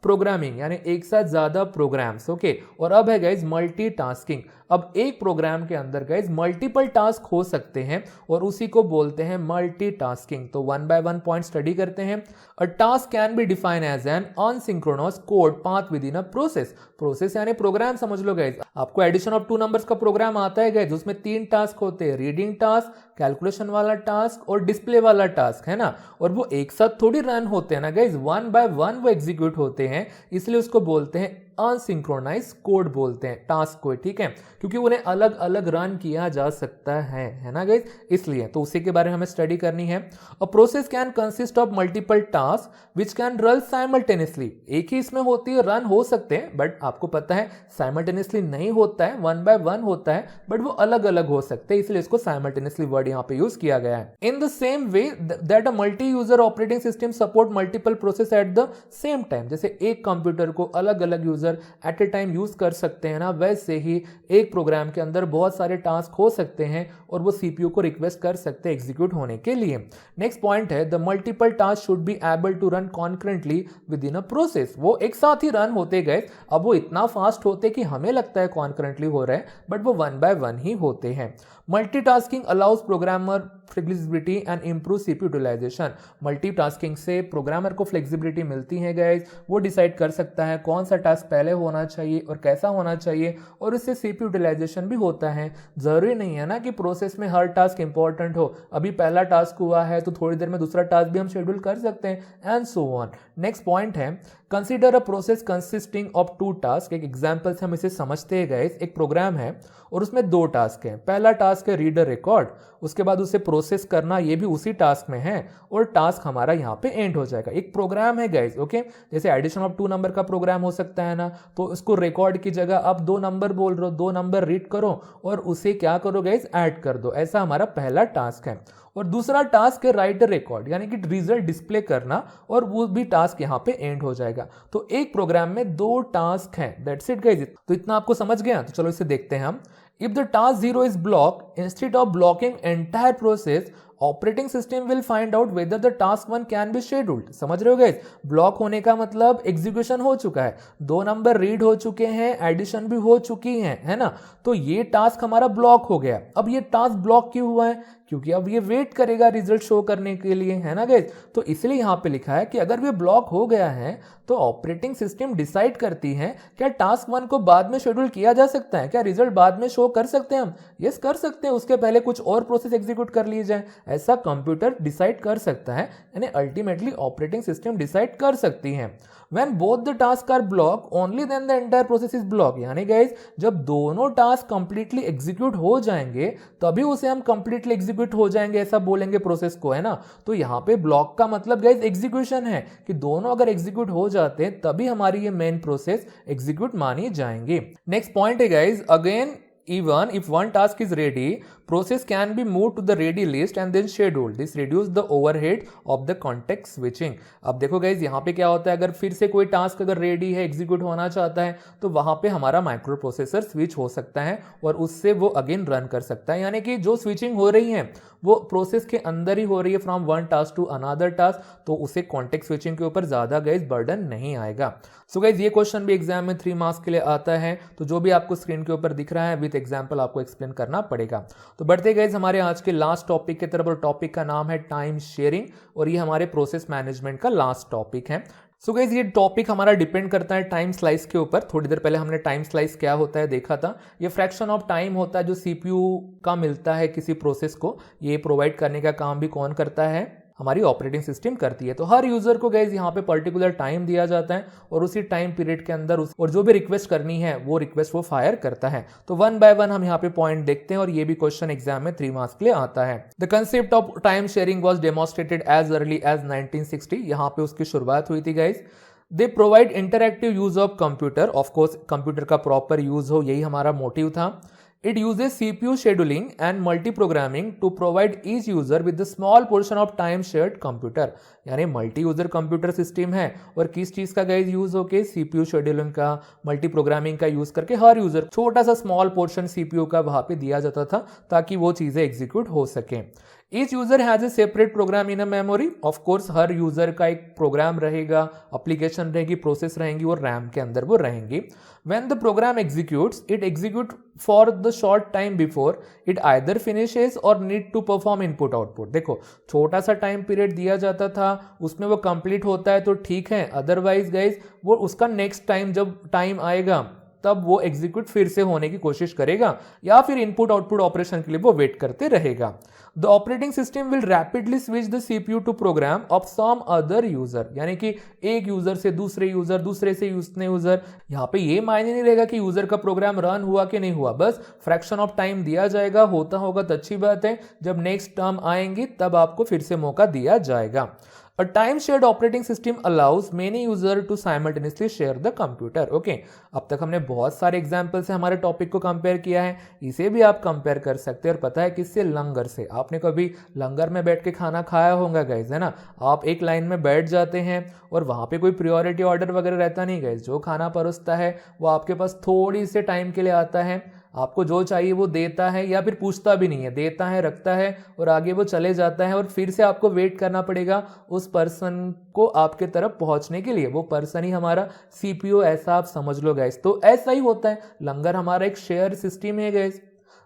प्रोग्रामिंग यानी एक साथ ज्यादा प्रोग्राम्स। ओके, और अब है गाइज मल्टीटास्किंग। अब एक प्रोग्राम के अंदर गाइज मल्टीपल टास्क हो सकते हैं और उसी को बोलते हैं मल्टीटास्किंग। तो 1 by 1 पॉइंट स्टडी करते हैं। A task can be define as an asynchronous code path within a process. Process यानी प्रोग्राम समझ लो गाइज। आपको एडिशन ऑफ 2 नंबर्स का प्रोग्राम आता है गाइज, उसमें 3 टास्क होते हैं, रीडिंग टास्क, कैलकुलेशन वाला टास्क और डिस्प्ले वाला टास्क, है ना। और वो एक साथ थोड़ी रन होते हैं ना गाइज, 1 by 1 वो एग्जीक्यूट होते हैं, इसलिए उसको बोलते हैं अनसिंक्रोनाइज कोड बोलते हैं टास्क को, ठीक है, क्योंकि उन्हें अलग अलग रन किया जा सकता है ना गाइज, इसलिए। तो उसी के बारे में हमें स्टडी करनी है। A process can consist of multiple task which can run simultaneously. एक ही इसमें होती है, रन हो सकते हैं, बट आपको पता है साइमल्टेनियसली नहीं होता है, 1 by 1 होता है, बट वो अलग अलग हो सकते हैं, इसलिए इसको साइमल्टेनियसली वर्ड यहाँ पे यूज किया गया है। In the same way that a multi user operating system support multiple process at the same time. जैसे एक कंप्यूटर को अलग अलग यूजर यूजर एट ए टाइम यूज कर सकते हैं ना, वैसे ही एक प्रोग्राम के अंदर बहुत सारे टास्क हो सकते हैं और वो सीपीयू को रिक्वेस्ट कर सकते हैं एग्जीक्यूट होने के लिए। नेक्स्ट पॉइंट है the multiple task should be able to run concurrently within a process. वो एक साथ ही रन होते गए, अब वो इतना फास्ट होते कि हमें लगता है कॉन्करेंटली हो रहा है, बट वो वन बाय वन ही होते हैं। Multitasking allows programmer flexibility and improve CPU utilisation. Multitasking से प्रोग्रामर को फ्लेक्सिबिलिटी मिलती है गाइस, वो डिसाइड कर सकता है कौन सा टास्क पहले होना चाहिए और कैसा होना चाहिए, और इससे सीपीयू यूटिलाइजेशन भी होता है। जरूरी नहीं है ना कि प्रोसेस में हर टास्क इंपॉर्टेंट हो, अभी पहला टास्क हुआ है तो थोड़ी देर में दूसरा टास्क भी हम शेड्यूल कर सकते हैं and so on. Next point है consider a process consisting of two task. एक एग्जांपल से हम इसे समझते हैं गाइस। एक प्रोग्राम है और उसमें दो टास्क हैं। पहला टास्क है रीड अ रिकॉर्ड, उसके बाद उसे प्रोसेस करना, ये भी उसी टास्क में है और टास्क हमारा यहाँ पे एंड हो जाएगा। एक प्रोग्राम है गाइस, ओके, जैसे एडिशन ऑफ 2 नंबर का प्रोग्राम हो सकता है ना, तो उसको रिकॉर्ड की जगह आप 2 नंबर बोल रहे हो, 2 नंबर रीड करो और उसे क्या करो गाइस, ऐड कर दो। ऐसा हमारा पहला टास्क है। और दूसरा टास्क है राइट रिकॉर्ड, यानी कि रिजल्ट डिस्प्ले करना, और वो भी टास्क यहाँ पे एंड हो जाएगा। तो एक प्रोग्राम में 2 टास्क हैं, दैट्स इट गाइस। तो इतना आपको समझ गया, तो चलो इसे देखते हैं हम। If the task 0 is blocked, instead of blocking entire process, operating system will find out whether the task 1 can be scheduled. समझ रहे हो गाइस, ब्लॉक होने का मतलब एग्जीक्यूशन हो चुका है, 2 नंबर रीड हो चुके हैं, एडिशन भी हो चुकी है ना, तो ये टास्क हमारा ब्लॉक हो गया। अब ये टास्क ब्लॉक क्यों हुआ है, क्योंकि अब ये वेट करेगा रिजल्ट शो करने के लिए, है ना गाइस। तो इसलिए यहां पे लिखा है कि अगर ये ब्लॉक हो गया है तो ऑपरेटिंग सिस्टम डिसाइड करती है क्या टास्क 1 को बाद में शेड्यूल किया जा सकता है, क्या रिजल्ट बाद में शो कर सकते हैं हम। यस कर सकते हैं, उसके पहले कुछ और प्रोसेस एग्जीक्यूट कर ली जाए, ऐसा कंप्यूटर डिसाइड कर सकता है, यानी अल्टीमेटली ऑपरेटिंग सिस्टम डिसाइड कर सकती है। When both the tasks are blocked, only then the entire process is blocked। यानी गाइस जब दोनों टास्क कंप्लीटली एग्जीक्यूट हो जाएंगे तभी उसे हम कंप्लीटली एग्जीक्यूट हो जाएंगे ऐसा बोलेंगे प्रोसेस को, है ना। तो यहाँ पे ब्लॉक का मतलब गाइस एग्जीक्यूशन है, कि दोनों अगर एग्जीक्यूट हो जाते हैं तभी हमारी ये मेन प्रोसेस एग्जीक्यूट मानी जाएंगे। नेक्स्ट पॉइंट है guys, again even if one task is ready, process can be moved to the ready list and then scheduled. This reduce the overhead of the context switching। अब देखो गाइज यहाँ पे क्या होता है, अगर फिर से कोई टास्क अगर रेडी है, एग्जीक्यूट होना चाहता है, तो वहां पे हमारा माइक्रो प्रोसेसर स्विच हो सकता है और उससे वो अगेन रन कर सकता है। यानी कि जो स्विचिंग हो रही है वो प्रोसेस के अंदर ही हो रही है from one task to another task, तो उसे कॉन्टेक्स्ट स्विचिंग के ऊपर ज्यादा गाइज बर्डन नहीं आएगा। सो गाइज ये क्वेश्चन भी एग्जाम में 3 मार्क्स के लिए आता है, तो जो भी आपको स्क्रीन के ऊपर दिख रहा है विद एग्जाम्पल आपको एक्सप्लेन करना पड़ेगा। तो बढ़ते गाइज हमारे आज के लास्ट टॉपिक की तरफ, और टॉपिक का नाम है टाइम शेयरिंग, और ये हमारे प्रोसेस मैनेजमेंट का लास्ट टॉपिक है। सो गाइज ये टॉपिक हमारा डिपेंड करता है टाइम स्लाइस के ऊपर। थोड़ी देर पहले हमने टाइम स्लाइस क्या होता है देखा था। ये फ्रैक्शन ऑफ टाइम होता है जो सीपीयू का मिलता है किसी प्रोसेस को, ये प्रोवाइड करने का काम भी कौन करता है, हमारी ऑपरेटिंग सिस्टम करती है। तो हर यूजर को गाइज यहाँ पे पर्टिकुलर टाइम दिया जाता है और उसी टाइम पीरियड के अंदर और जो भी रिक्वेस्ट करनी है वो रिक्वेस्ट वो फायर करता है। तो 1 बाय 1 हम यहाँ पे पॉइंट देखते हैं और ये भी क्वेश्चन एग्जाम में 3 मार्क्स के लिए आता है। The concept of time sharing was demonstrated as early as 1960। यहाँ पे उसकी शुरुआत हुई थी guys. They provide interactive use of computer, of course computer का प्रॉपर यूज हो, यही हमारा मोटिव था। It uses CPU scheduling and multi-programming to provide each user with the small portion of time shared computer। यानी मल्टी यूजर कंप्यूटर सिस्टम है और किस चीज का गाइज यूज होके, सीपीयू शेड्यूलिंग का, मल्टी प्रोग्रामिंग का यूज करके हर यूजर छोटा सा स्मॉल पोर्शन सीपीयू का वहां पे दिया जाता था ताकि वो चीजें एग्जीक्यूट हो सके। Each user has a separate program in a memory. Of course हर यूजर का एक प्रोग्राम रहेगा, एप्लीकेशन रहेगी, प्रोसेस रहेंगी और रैम के अंदर वो रहेंगी। When the program executes, it executes for the short time before it either finishes or need to perform input output। देखो छोटा सा टाइम पीरियड दिया जाता था, उसमें वो कंप्लीट होता है तो ठीक है, अदरवाइज गाइज वो उसका नेक्स्ट टाइम जब टाइम आएगा तब वो एग्जीक्यूट फिर से होने की कोशिश करेगा या फिर इनपुट आउटपुट ऑपरेशन के लिए वो वेट करते रहेगा। The operating system will rapidly switch the CPU to program of some other user. यानी कि एक यूजर से दूसरे यूजर, दूसरे से दूसरे यूजर, यहाँ पे ये मायने नहीं रहेगा कि यूजर का प्रोग्राम रन हुआ कि नहीं हुआ, बस फ्रैक्शन ऑफ टाइम दिया जाएगा, होता होगा तो अच्छी बात है, जब नेक्स्ट टर्म आएंगी तब आपको फिर से मौका दिया जाएगा। A time shared operating system allows many user to simultaneously share the computer. Okay, अब तक हमने बहुत सारे एग्जाम्पल से हमारे टॉपिक को कंपेयर किया है, इसे भी आप कंपेयर कर सकते हैं। और पता है किससे? लंगर से। आपने कभी लंगर में बैठ के खाना खाया होगा गाइज, है ना? आप एक लाइन में बैठ जाते हैं और वहाँ पे कोई प्रायोरिटी ऑर्डर वगैरह रहता नहीं गाइज। जो खाना परोसता है वो आपके पास थोड़ी से टाइम के लिए आता है, आपको जो चाहिए वो देता है, या फिर पूछता भी नहीं है, देता है, रखता है और आगे वो चले जाता है, और फिर से आपको वेट करना पड़ेगा उस पर्सन को आपके तरफ पहुंचने के लिए। वो पर्सन ही हमारा सीपीयू, ऐसा आप समझ लो गाइस। तो ऐसा ही होता है, लंगर हमारा एक शेयर सिस्टम है गाइस।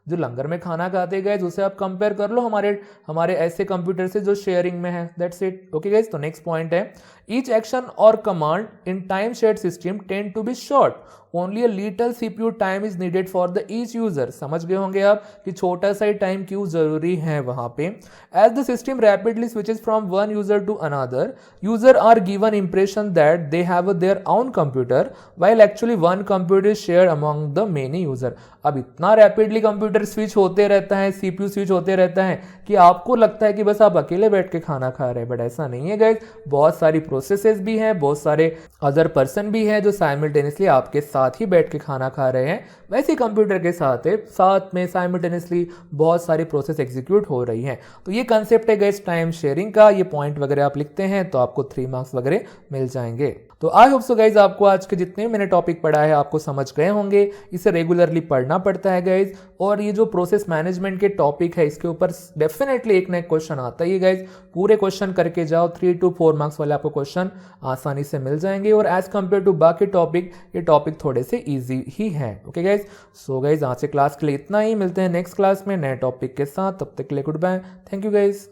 जो लंगर में खाना खाते गए उसे आप कंपेयर कर लो हमारे ऐसे कंप्यूटर से जो शेयरिंग में है। That's it. ओके गाइस, तो नेक्स्ट पॉइंट है, ईच एक्शन और command in time shared system tend to be short, only a little CPU time is needed for the each user. समझ गए होंगे आप कि छोटा सा ही टाइम क्यों जरूरी है वहां पे। As the system rapidly switches from one user to another, user are given impression that they have their own computer while actually one computer is shared among the many user. अब इतना रैपिडली कंप्यूटर स्विच होते रहता है, सीपीयू स्विच होते रहता है कि आपको लगता है कि बस आप अकेले बैठ के खाना खा रहे हैं, बट ऐसा नहीं है गाइस। बहुत सारी प्रोसेसेस भी हैं, बहुत सारे अदर पर्सन भी हैं जो साइमल्टेनियसली आपके साथ ही बैठ के खाना खा रहे हैं। वैसे कंप्यूटर के साथ में साइमल्टेनियसली बहुत सारी प्रोसेस एग्जीक्यूट हो रही हैं। तो ये कंसेप्ट है गाइस टाइम शेयरिंग का। ये पॉइंट वगैरह आप लिखते हैं तो आपको 3 मार्क्स वगैरह मिल जाएंगे। तो आई होप सो गाइज आपको आज के जितने मैंने टॉपिक पढ़ा है आपको समझ गए होंगे। इसे रेगुलरली पढ़ना पड़ता है गाइज, और ये जो प्रोसेस मैनेजमेंट के टॉपिक है इसके ऊपर डेफिनेटली एक ना एक क्वेश्चन आता है गाइज। पूरे क्वेश्चन करके जाओ, 3 to 4 मार्क्स वाले आपको क्वेश्चन आसानी से मिल जाएंगे। और एज कम्पेयर टू बाकी टॉपिक, ये टॉपिक थोड़े से ईजी ही है। ओके गाइज, सो गाइज आज से क्लास के लिए इतना ही। मिलते हैं नेक्स्ट क्लास में नए टॉपिक के साथ, तब तक के लिए goodbye, thank you guys.